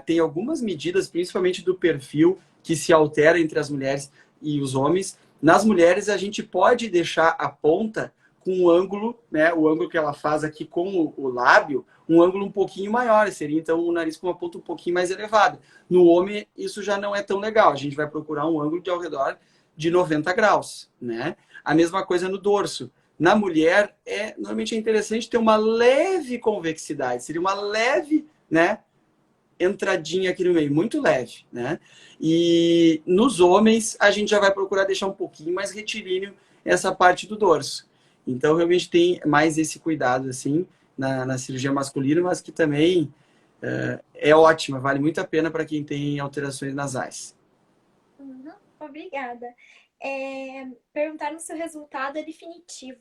B: Tem algumas medidas, principalmente do perfil, que se altera entre as mulheres e os homens. Nas mulheres, a gente pode deixar a ponta com um ângulo, né, o ângulo que ela faz aqui com o lábio, um ângulo um pouquinho maior. Seria, então, o nariz com uma ponta um pouquinho mais elevada. No homem, isso já não é tão legal. A gente vai procurar um ângulo de ao redor de 90 graus, né? A mesma coisa no dorso. Na mulher, normalmente é interessante ter uma leve convexidade. Seria uma leve, né, entradinha aqui no meio, muito leve, né? E nos homens, a gente já vai procurar deixar um pouquinho mais retilíneo essa parte do dorso. Então, realmente tem mais esse cuidado, assim, na cirurgia masculina, mas que também é ótima, vale muito a pena para quem tem alterações nasais.
A: Obrigada. Perguntaram se o resultado é definitivo.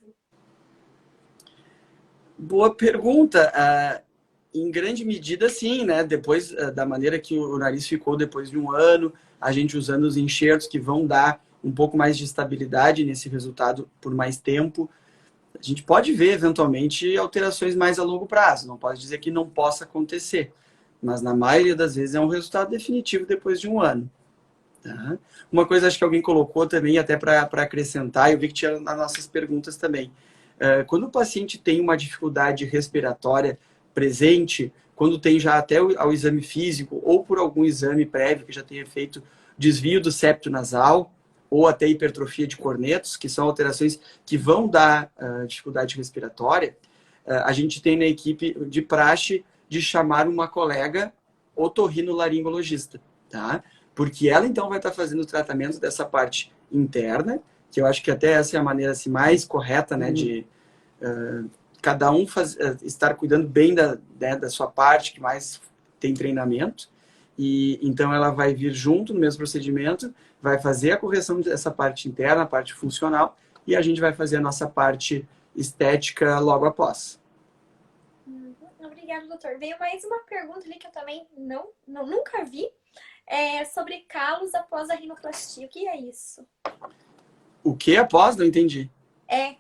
B: Boa pergunta. Em grande medida, sim, né? Depois da maneira que o nariz ficou depois de um ano, a gente usando os enxertos que vão dar um pouco mais de estabilidade nesse resultado por mais tempo. A gente pode ver, eventualmente, alterações mais a longo prazo. Não pode dizer que não possa acontecer. Mas, na maioria das vezes, é um resultado definitivo depois de um ano. Tá? Uma coisa acho que alguém colocou também, até para acrescentar, eu vi que tinha nas nossas perguntas também. Quando o paciente tem uma dificuldade respiratória presente, quando tem já até ao exame físico ou por algum exame prévio que já tenha feito desvio do septo nasal ou até hipertrofia de cornetos, que são alterações que vão dar dificuldade respiratória, a gente tem na equipe de praxe de chamar uma colega otorrinolaringologista, tá? Porque ela, então, vai estar fazendo o tratamento dessa parte interna, que eu acho que até essa é a maneira assim, mais correta, né, de cada um estar cuidando bem da sua parte, que mais tem treinamento. E então, ela vai vir junto no mesmo procedimento, vai fazer a correção dessa parte interna, a parte funcional, e a gente vai fazer a nossa parte estética logo após.
A: Obrigada, doutor. Veio mais uma pergunta ali que eu também nunca vi. Sobre calos após a rinoplastia. O que é isso?
B: O que após? Não entendi.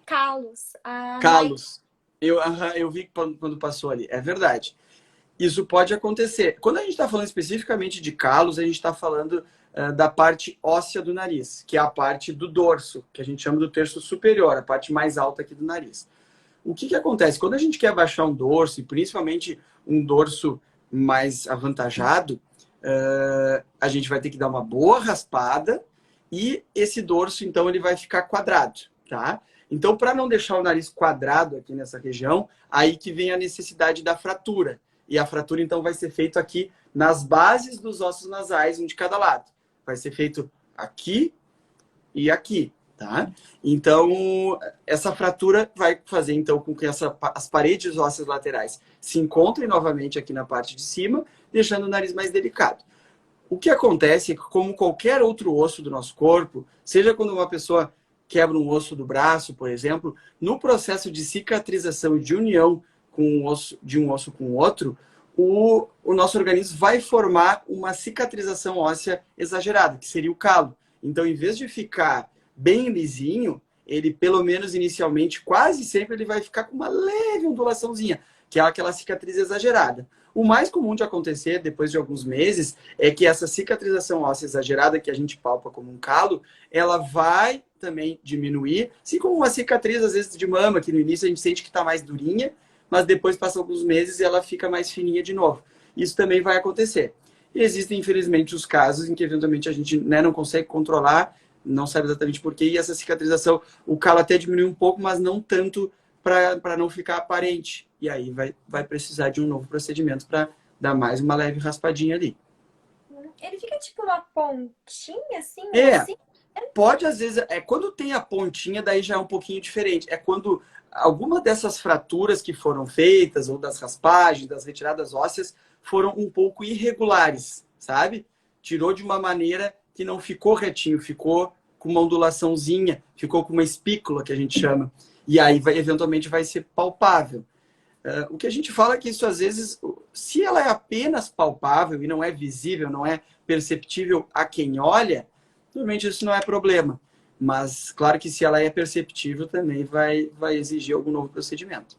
A: Calos.
B: Calos. Eu vi quando passou ali. É verdade. Isso pode acontecer. Quando a gente está falando especificamente de calos, a gente está falando da parte óssea do nariz, que é a parte do dorso, que a gente chama do terço superior, a parte mais alta aqui do nariz. O que acontece? Quando a gente quer baixar um dorso, e principalmente um dorso mais avantajado, a gente vai ter que dar uma boa raspada e esse dorso, então, ele vai ficar quadrado, tá? Então, para não deixar o nariz quadrado aqui nessa região, aí que vem a necessidade da fratura. E a fratura, então, vai ser feita aqui nas bases dos ossos nasais, um de cada lado. Vai ser feito aqui e aqui, tá? Então, essa fratura vai fazer, então, com que as paredes ósseas laterais se encontrem novamente aqui na parte de cima, deixando o nariz mais delicado. O que acontece é que, como qualquer outro osso do nosso corpo, seja quando uma pessoa quebra um osso do braço, por exemplo, no processo de cicatrização e de união de um osso com o outro, o nosso organismo vai formar uma cicatrização óssea exagerada, que seria o calo. Então, em vez de ficar bem lisinho, ele, pelo menos inicialmente, quase sempre ele vai ficar com uma leve ondulaçãozinha, que é aquela cicatriz exagerada. O mais comum de acontecer, depois de alguns meses, é que essa cicatrização óssea exagerada, que a gente palpa como um calo, ela vai também diminuir, assim como uma cicatriz, às vezes, de mama, que no início a gente sente que está mais durinha, mas depois passa alguns meses e ela fica mais fininha de novo. Isso também vai acontecer. E existem, infelizmente, os casos em que, eventualmente, a gente não consegue controlar, não sabe exatamente porquê, e essa cicatrização, o calo até diminui um pouco, mas não tanto para não ficar aparente. E aí vai precisar de um novo procedimento para dar mais uma leve raspadinha ali.
A: Ele fica tipo uma pontinha, assim?
B: Assim? Pode, às vezes, quando tem a pontinha, daí já é um pouquinho diferente. É quando alguma dessas fraturas que foram feitas, ou das raspagens, das retiradas ósseas, foram um pouco irregulares, sabe? Tirou de uma maneira que não ficou retinho, ficou com uma ondulaçãozinha, ficou com uma espícula, que a gente chama. E aí, eventualmente, vai ser palpável. O que a gente fala é que isso, às vezes, se ela é apenas palpável e não é visível, não é perceptível a quem olha, normalmente isso não é problema. Mas, claro que se ela é perceptível, também vai exigir algum novo procedimento.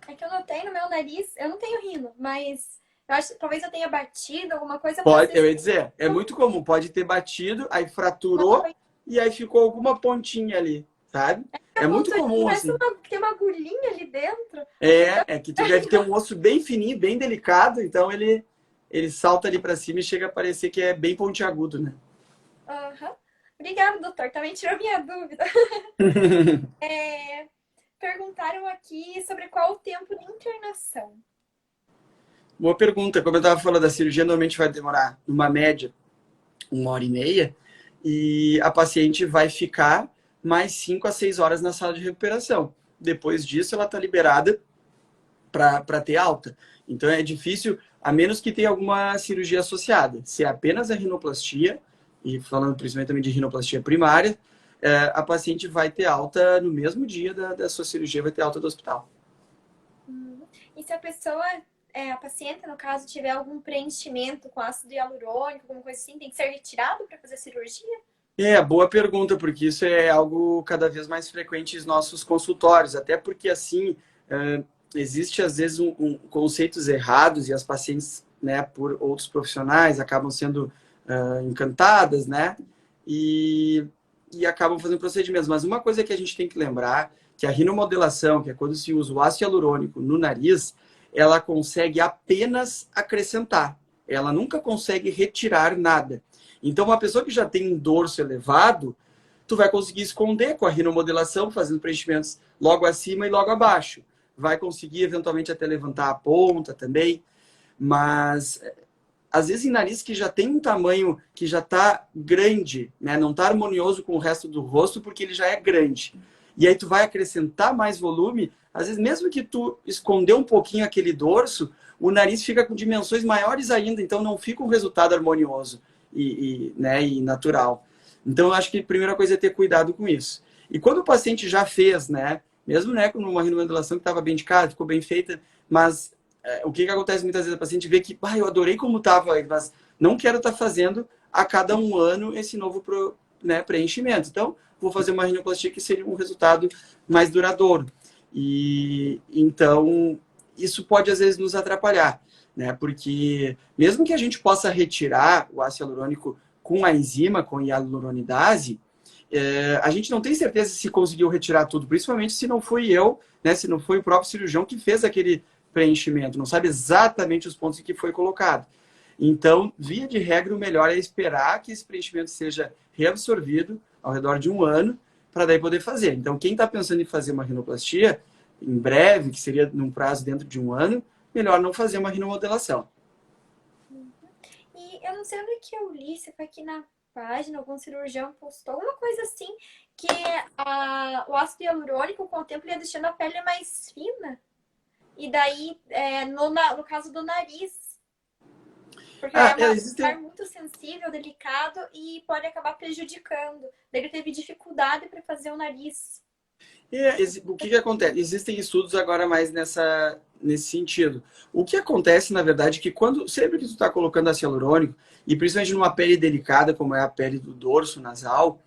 A: É que eu notei no meu nariz, eu não tenho rino, mas eu acho que talvez eu tenha batido alguma coisa.
B: Pode, eu ia dizer, é muito comum, pode ter batido, aí fraturou e aí ficou alguma pontinha ali, sabe? É muito comum, assim.
A: Tem uma agulhinha ali dentro.
B: É que tu deve ter um osso bem fininho, bem delicado, então ele salta ali pra cima e chega a parecer que é bem pontiagudo, né?
A: Obrigada, doutor. Também tirou minha dúvida. Perguntaram aqui sobre qual o tempo de internação.
B: Boa pergunta. Como eu estava falando, a cirurgia normalmente vai demorar, numa média, 1h30, e a paciente vai ficar mais 5 a 6 horas na sala de recuperação. Depois disso, ela está liberada para ter alta. Então, é difícil, a menos que tenha alguma cirurgia associada. Se é apenas a rinoplastia, e falando principalmente também de rinoplastia primária, a paciente vai ter alta no mesmo dia da sua cirurgia, vai ter alta do hospital.
A: E se a pessoa, a paciente, no caso, tiver algum preenchimento com ácido hialurônico, alguma coisa assim, tem que ser retirado para fazer a cirurgia?
B: Boa pergunta, porque isso é algo cada vez mais frequente nos nossos consultórios, até porque, assim, existe, às vezes, conceitos errados e as pacientes, né, por outros profissionais, acabam sendo encantadas, né, e acabam fazendo procedimentos. Mas uma coisa que a gente tem que lembrar, que a rinomodelação, que é quando se usa o ácido hialurônico no nariz, ela consegue apenas acrescentar. Ela nunca consegue retirar nada. Então, uma pessoa que já tem um dorso elevado, tu vai conseguir esconder com a rinomodelação, fazendo preenchimentos logo acima e logo abaixo. Vai conseguir, eventualmente, até levantar a ponta também. Mas, às vezes, em nariz que já tem um tamanho que já está grande, né? Não está harmonioso com o resto do rosto, porque ele já é grande. E aí tu vai acrescentar mais volume, às vezes, mesmo que tu esconder um pouquinho aquele dorso, o nariz fica com dimensões maiores ainda, então não fica um resultado harmonioso e natural. Então, eu acho que a primeira coisa é ter cuidado com isso. E quando o paciente já fez, né, mesmo, né, com uma rinomodelação que estava bem indicada, ficou bem feita, mas o que acontece muitas vezes? A paciente vê que, eu adorei como estava, mas não quero estar fazendo a cada um ano esse novo preenchimento. Então, vou fazer uma rinoplastia que seria um resultado mais duradouro. E então, isso pode às vezes nos atrapalhar, né? Porque mesmo que a gente possa retirar o ácido hialurônico com a enzima, com hialuronidase, a gente não tem certeza se conseguiu retirar tudo, principalmente se não fui eu, né? Se não foi o próprio cirurgião que fez aquele preenchimento, não sabe exatamente os pontos em que foi colocado. Então, via de regra, o melhor é esperar que esse preenchimento seja reabsorvido ao redor de um ano, para daí poder fazer. Então, quem está pensando em fazer uma rinoplastia, em breve, que seria num prazo dentro de um ano, melhor não fazer uma rinomodelação.
A: E eu não sei onde que eu li, se foi aqui na página, algum cirurgião postou alguma coisa assim, que o ácido hialurônico, com o tempo, ia deixando a pele mais fina. E daí, no caso do nariz, porque é um lugar muito sensível, delicado e pode acabar prejudicando. Ele teve dificuldade para fazer o nariz.
B: O que acontece? Existem estudos agora mais nesse sentido. O que acontece, na verdade, é que sempre que tu está colocando ácido hialurônico, e principalmente numa pele delicada, como é a pele do dorso nasal,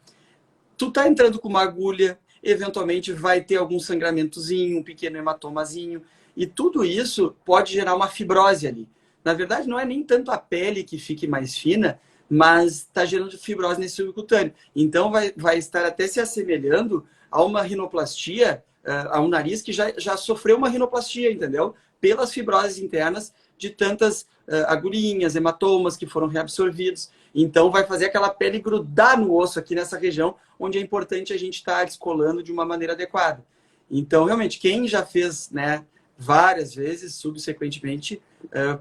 B: tu tá entrando com uma agulha, eventualmente vai ter algum sangramentozinho, um pequeno hematomazinho, e tudo isso pode gerar uma fibrose ali. Na verdade, não é nem tanto a pele que fique mais fina, mas está gerando fibrose nesse subcutâneo. Então, vai estar até se assemelhando a uma rinoplastia, a um nariz que já sofreu uma rinoplastia, entendeu? Pelas fibroses internas de tantas agulhinhas, hematomas que foram reabsorvidos. Então, vai fazer aquela pele grudar no osso aqui nessa região, onde é importante a gente estar descolando de uma maneira adequada. Então, realmente, quem já fez, né, várias vezes, subsequentemente,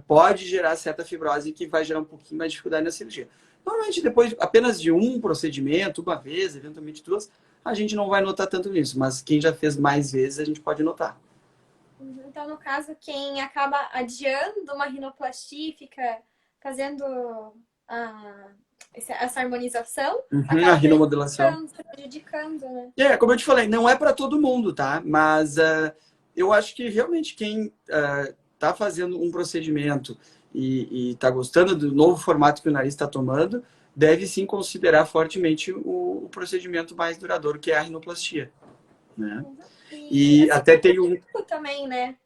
B: pode gerar certa fibrose que vai gerar um pouquinho mais de dificuldade na cirurgia. Normalmente, depois apenas de um procedimento, uma vez, eventualmente duas, a gente não vai notar tanto isso, mas quem já fez mais vezes, a gente pode notar.
A: Então, no caso, quem acaba adiando uma rinoplastia e fica fazendo essa harmonização,
B: a rinomodelação.
A: prejudicando, né?
B: Como eu te falei, não é para todo mundo, tá? Mas eu acho que realmente quem está fazendo um procedimento e está gostando do novo formato que o nariz está tomando, deve sim considerar fortemente o procedimento mais duradouro, que é a rinoplastia. Né? E até tem um...
A: também, né?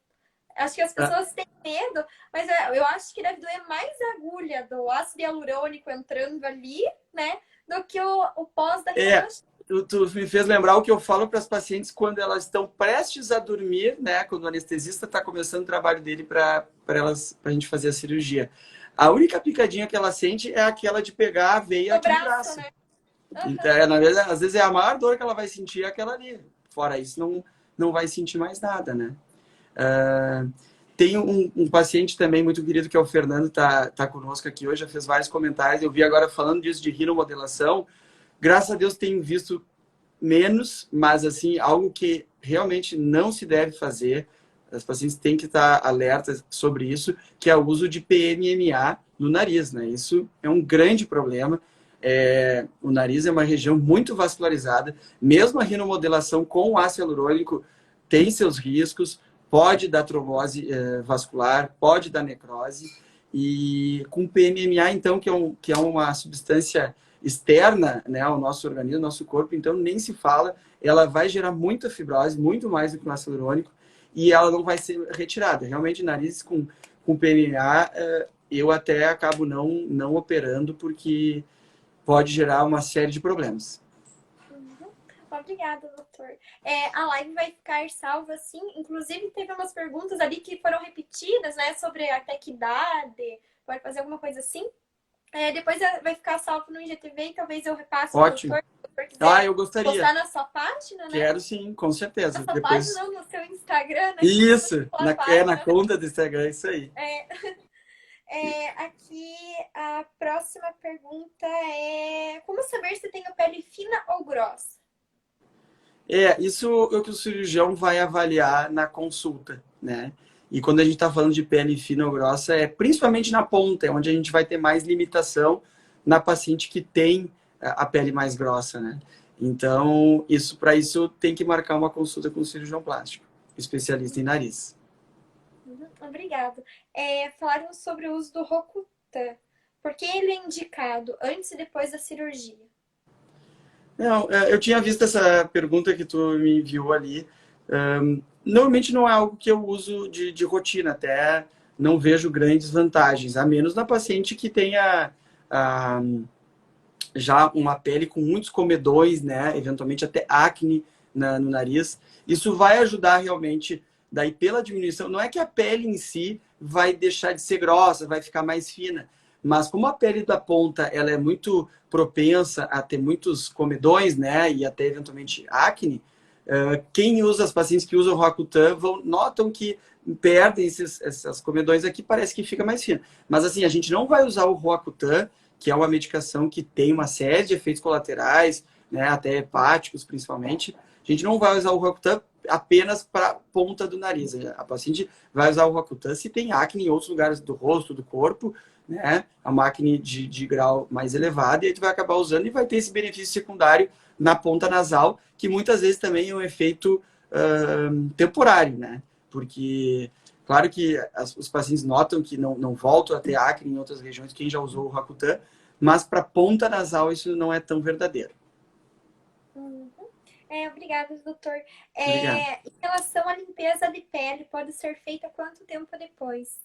A: Acho que as pessoas têm medo, mas eu acho que deve doer mais a agulha do ácido hialurônico entrando ali, né? Do que o pós da rinoplastia.
B: Tu me fez lembrar o que eu falo para as pacientes quando elas estão prestes a dormir, né? Quando o anestesista está começando o trabalho dele para a gente fazer a cirurgia. A única picadinha que ela sente é aquela de pegar a veia aqui no braço. Né? Então, na verdade, às vezes é a maior dor que ela vai sentir é aquela ali. Fora isso, não vai sentir mais nada, né? Tem um paciente também muito querido que é o Fernando, tá conosco aqui hoje, já fez vários comentários. Eu vi agora falando disso de rinomodelação. Graças a Deus tenho visto menos, mas assim, algo que realmente não se deve fazer. As pacientes têm que estar alertas sobre isso, que é o uso de PMMA no nariz, né? Isso é um grande problema. O nariz é uma região muito vascularizada. Mesmo a rinomodelação com ácido hialurônico tem seus riscos. Pode dar trombose vascular, pode dar necrose. E com PMMA, então, que é uma substância externa, né, ao nosso organismo, ao nosso corpo, então nem se fala, ela vai gerar muita fibrose, muito mais do que o ácido hialurônico, e ela não vai ser retirada. Realmente, nariz com PMA, eu até acabo não operando, porque pode gerar uma série de problemas.
A: Obrigada, doutor. A live vai ficar salva, sim. Inclusive, teve umas perguntas ali que foram repetidas, né, sobre até que idade, pode fazer alguma coisa assim. Depois vai ficar salvo no IGTV e talvez eu repasse o doutor, se o doutor quiser
B: eu gostaria.
A: postar na sua página, né?
B: Quero sim, com certeza.
A: Na sua página ou no seu Instagram, né?
B: Isso, na conta do Instagram, isso aí.
A: Aqui a próxima pergunta é: como saber se tenho pele fina ou grossa?
B: Isso é o que o cirurgião vai avaliar na consulta, né? E quando a gente está falando de pele fina ou grossa, principalmente na ponta, onde a gente vai ter mais limitação na paciente que tem a pele mais grossa, né? Então, para isso tem que marcar uma consulta com o cirurgião plástico, especialista em nariz.
A: Obrigada. Falaram sobre o uso do Rocutan. Por que ele é indicado antes e depois da cirurgia?
B: Não, eu tinha visto essa pergunta que tu me enviou ali. Normalmente não é algo que eu uso de rotina, até não vejo grandes vantagens, a menos na paciente que tenha ah, já uma pele com muitos comedões, né? Eventualmente até acne no nariz. Isso vai ajudar realmente, daí pela diminuição. Não é que a pele em si vai deixar de ser grossa, vai ficar mais fina, mas como a pele da ponta ela é muito propensa a ter muitos comedões, né? E até eventualmente acne, quem usa, as pacientes que usam Roacutan notam que perdem esses comedões aqui, parece que fica mais fino. Mas assim, a gente não vai usar o Roacutan, que é uma medicação que tem uma série de efeitos colaterais, né, até hepáticos principalmente. A gente não vai usar o Roacutan apenas para a ponta do nariz. A paciente vai usar o Roacutan se tem acne em outros lugares do rosto, do corpo, né, uma acne de grau mais elevado, e a gente vai acabar usando e vai ter esse benefício secundário na ponta nasal, que muitas vezes também é um efeito temporário, né? Porque, claro que os pacientes notam que não voltam a ter acne em outras regiões, quem já usou o Roacutan, mas para ponta nasal isso não é tão verdadeiro.
A: Uhum. Obrigada, doutor.
B: Obrigado.
A: Em relação à limpeza de pele, pode ser feita quanto tempo depois?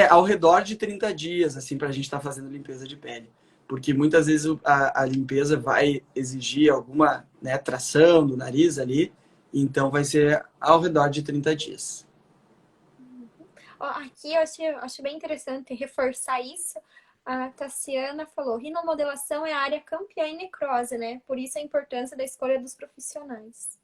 B: Ao redor de 30 dias, assim, para a gente estar fazendo limpeza de pele. Porque muitas vezes a limpeza vai exigir alguma, né, tração do nariz ali, então vai ser ao redor de 30 dias.
A: Aqui eu acho bem interessante reforçar isso. A Tassiana falou: rinomodelação é a área campeã em necrose, né? Por isso a importância da escolha dos profissionais.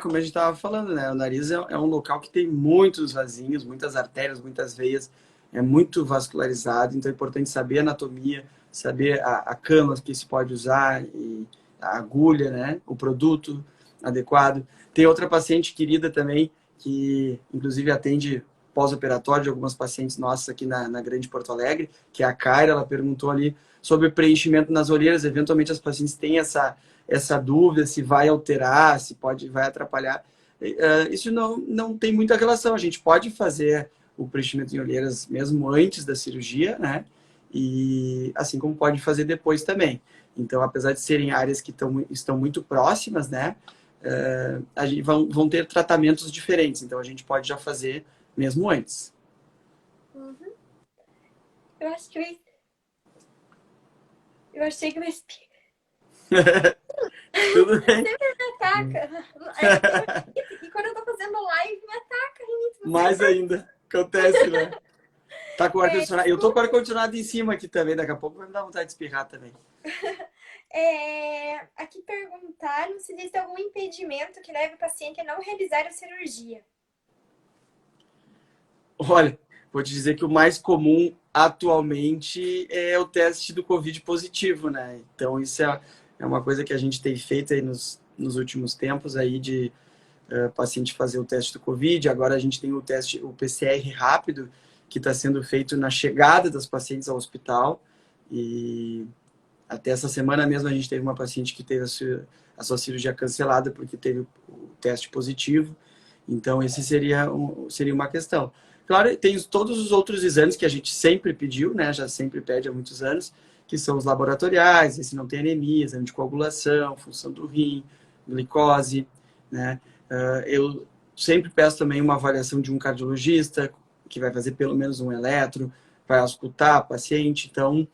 B: Como a gente estava falando, né? O nariz é um local que tem muitos vasinhos, muitas artérias, muitas veias, é muito vascularizado, então é importante saber a anatomia, saber a cama que se pode usar, e a agulha, né? O produto adequado. Tem outra paciente querida também, que inclusive atende pós-operatório de algumas pacientes nossas aqui na Grande Porto Alegre, que é a Kaira. Ela perguntou ali sobre preenchimento nas olheiras. Eventualmente as pacientes têm essa dúvida se vai alterar, se vai atrapalhar. Isso não tem muita relação. A gente pode fazer o preenchimento em olheiras mesmo antes da cirurgia, né? E assim como pode fazer depois também. Então, apesar de serem áreas que estão muito próximas, né? A gente vão ter tratamentos diferentes. Então, a gente pode já fazer mesmo antes.
A: Uhum. Eu acho que eu achei que eu
B: Tudo bem?
A: sempre me ataca. E quando eu tô fazendo live, me ataca, rinite.
B: Mais ainda. Acontece, né? Tá com o ar-condicionado. Eu tô com o
A: Desculpa.
B: ar-condicionado em cima aqui também. Daqui a pouco vai me dar vontade de espirrar também.
A: Aqui perguntaram se existe algum impedimento que leve o paciente a não realizar a cirurgia.
B: Olha, vou te dizer que o mais comum atualmente é o teste do Covid positivo, né? Então, isso é uma coisa que a gente tem feito aí nos últimos tempos aí de paciente fazer o teste do Covid. Agora a gente tem o PCR rápido, que está sendo feito na chegada das pacientes ao hospital. E até essa semana mesmo a gente teve uma paciente que teve a sua cirurgia cancelada porque teve o teste positivo. Então, esse seria uma questão. Claro, tem todos os outros exames que a gente sempre pediu, né? Já sempre pede há muitos anos, que são os laboratoriais, se não tem anemia, exame de coagulação, função do rim, glicose, né? Eu sempre peço também uma avaliação de um cardiologista, que vai fazer pelo menos um eletro, vai auscultar a paciente. Então,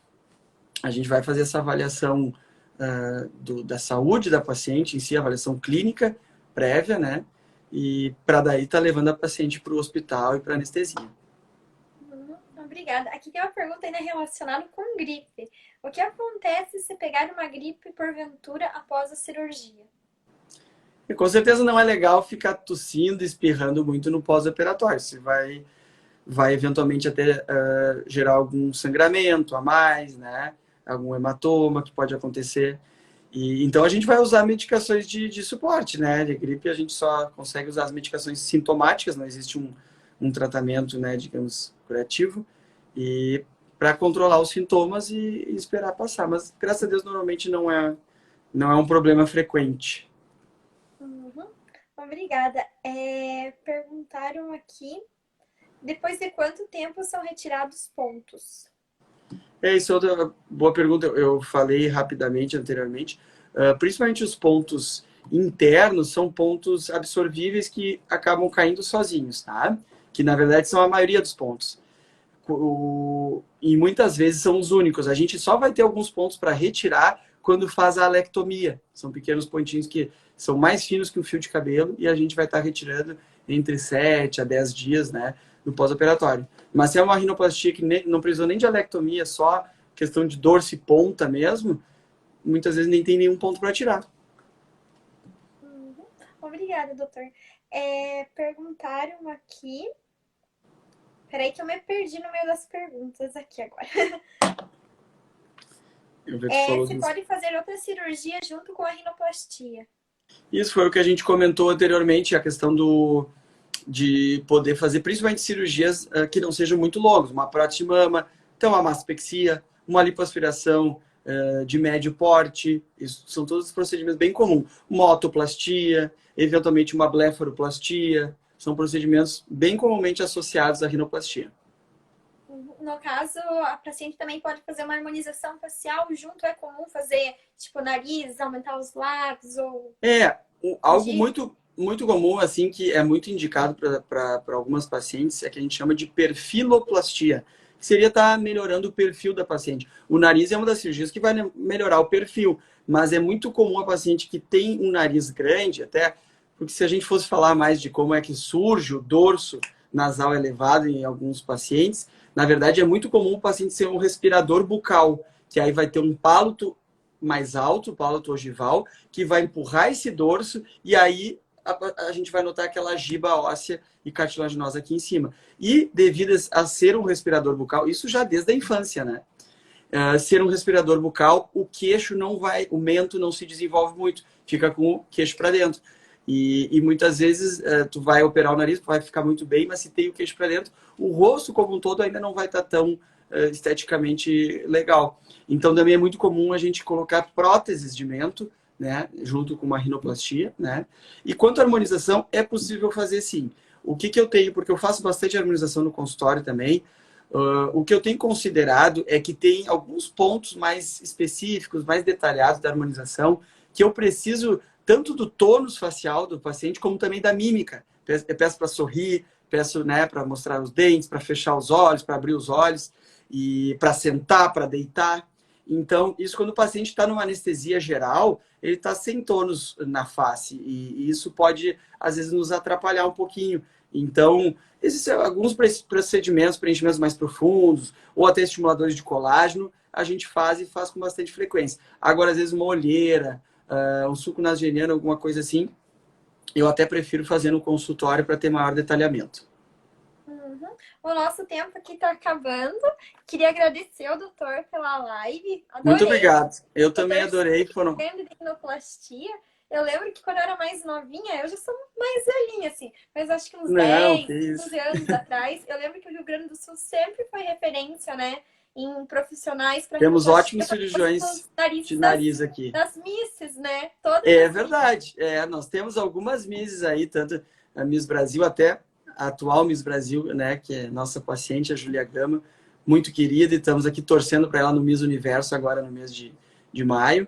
B: a gente vai fazer essa avaliação da saúde da paciente em si, avaliação clínica prévia, né? E para daí estar levando a paciente para o hospital e para anestesia.
A: Obrigada. Aqui tem uma pergunta ainda relacionada com gripe. O que acontece se pegar uma gripe porventura após a cirurgia?
B: E com certeza não é legal ficar tossindo, espirrando muito no pós-operatório. Você vai eventualmente até gerar algum sangramento a mais, né? Algum hematoma que pode acontecer. Então a gente vai usar medicações de suporte, né? De gripe a gente só consegue usar as medicações sintomáticas, não existe um tratamento, né, digamos, curativo, e para controlar os sintomas e esperar passar. Mas graças a Deus normalmente não é um problema frequente.
A: Uhum. Obrigada. Perguntaram aqui, depois de quanto tempo são retirados pontos?
B: Isso é outra boa pergunta. Eu falei rapidamente anteriormente. Principalmente os pontos internos são pontos absorvíveis que acabam caindo sozinhos, tá? Que na verdade são a maioria dos pontos. E muitas vezes são os únicos. A gente só vai ter alguns pontos para retirar quando faz a alectomia. São pequenos pontinhos que são mais finos que um fio de cabelo e a gente vai estar retirando entre 7 a 10 dias, né, no pós-operatório. Mas se é uma rinoplastia que não precisou nem de alectomia, só questão de dorso e ponta mesmo, muitas vezes nem tem nenhum ponto para tirar.
A: Obrigada, doutor. Perguntaram aqui... Peraí que eu me perdi no meio das perguntas aqui agora. Você pode fazer outra cirurgia junto com a rinoplastia?
B: Isso foi o que a gente comentou anteriormente, a questão de poder fazer principalmente cirurgias que não sejam muito longas. Uma prótese de mama, então uma mastopexia, uma lipoaspiração de médio porte. Isso são todos os procedimentos bem comuns. Uma otoplastia, eventualmente uma blefaroplastia. São procedimentos bem comumente associados à rinoplastia.
A: No caso, a paciente também pode fazer uma harmonização facial junto? É comum fazer, tipo, nariz, aumentar os lábios? Ou...
B: Algo muito, muito comum, assim, que é muito indicado para algumas pacientes, é que a gente chama de perfiloplastia, que seria estar melhorando o perfil da paciente. O nariz é uma das cirurgias que vai melhorar o perfil, mas é muito comum a paciente que tem um nariz grande, até... Porque se a gente fosse falar mais de como é que surge o dorso nasal elevado em alguns pacientes, na verdade é muito comum o paciente ser um respirador bucal, que aí vai ter um palato mais alto, o palato ogival, que vai empurrar esse dorso e aí a gente vai notar aquela giba óssea e cartilaginosa aqui em cima. E devido a ser um respirador bucal, isso já desde a infância, né? Ser um respirador bucal, o queixo não vai, o mento não se desenvolve muito, fica com o queixo para dentro. E muitas vezes tu vai operar o nariz, vai ficar muito bem, mas se tem o queixo para dentro, o rosto como um todo ainda não vai estar tão esteticamente legal. Então também é muito comum a gente colocar próteses de mento, né, junto com uma rinoplastia, né? E quanto à harmonização, é possível fazer sim. O que eu tenho, porque eu faço bastante harmonização no consultório também, o que eu tenho considerado é que tem alguns pontos mais específicos, mais detalhados da harmonização, que eu preciso tanto do tônus facial do paciente, como também da mímica. Eu peço para sorrir, peço, né, para mostrar os dentes, para fechar os olhos, para abrir os olhos, e para sentar, para deitar. Então, isso quando o paciente está numa anestesia geral, ele está sem tônus na face, e isso pode, às vezes, nos atrapalhar um pouquinho. Então, existem alguns procedimentos, preenchimentos mais profundos, ou até estimuladores de colágeno, a gente faz e faz com bastante frequência. Agora, às vezes, uma olheira, um suco nasogeniano, alguma coisa assim, eu até prefiro fazer no consultório para ter maior detalhamento.
A: O nosso tempo aqui está acabando. Queria agradecer ao doutor pela live. Adorei.
B: Muito obrigado. Eu também adorei.
A: Foram... rinoplastia. Eu lembro que quando eu era mais novinha, eu já sou mais velhinha, assim, mas acho que uns 10, 15 anos atrás, eu lembro que o Rio Grande do Sul sempre foi referência, né? Em profissionais para
B: temos ótimos cirurgiões de nariz aqui.
A: Das misses, né? Todas
B: verdade. Nós temos algumas misses aí, tanto a Miss Brasil até a atual Miss Brasil, né? Que é nossa paciente, a Julia Gama, muito querida, e estamos aqui torcendo para ela no Miss Universo agora no mês de maio.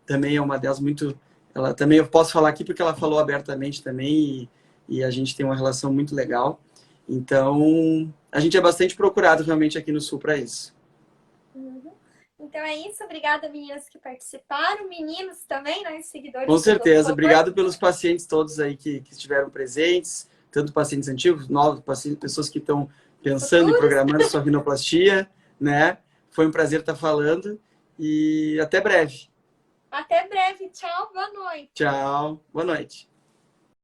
B: Também é uma delas muito... Ela também eu posso falar aqui porque ela falou abertamente também e a gente tem uma relação muito legal. Então, a gente é bastante procurado realmente aqui no Sul para isso.
A: Então é isso. Obrigada, meninas que participaram. Meninos também, né? Seguidores.
B: Com certeza. Obrigado pelos pacientes todos aí que estiveram presentes. Tanto pacientes antigos, novos, pacientes, pessoas que estão pensando e programando sua rinoplastia, né? Foi um prazer estar falando e até breve.
A: Até breve. Tchau, boa noite.
B: Tchau, boa noite.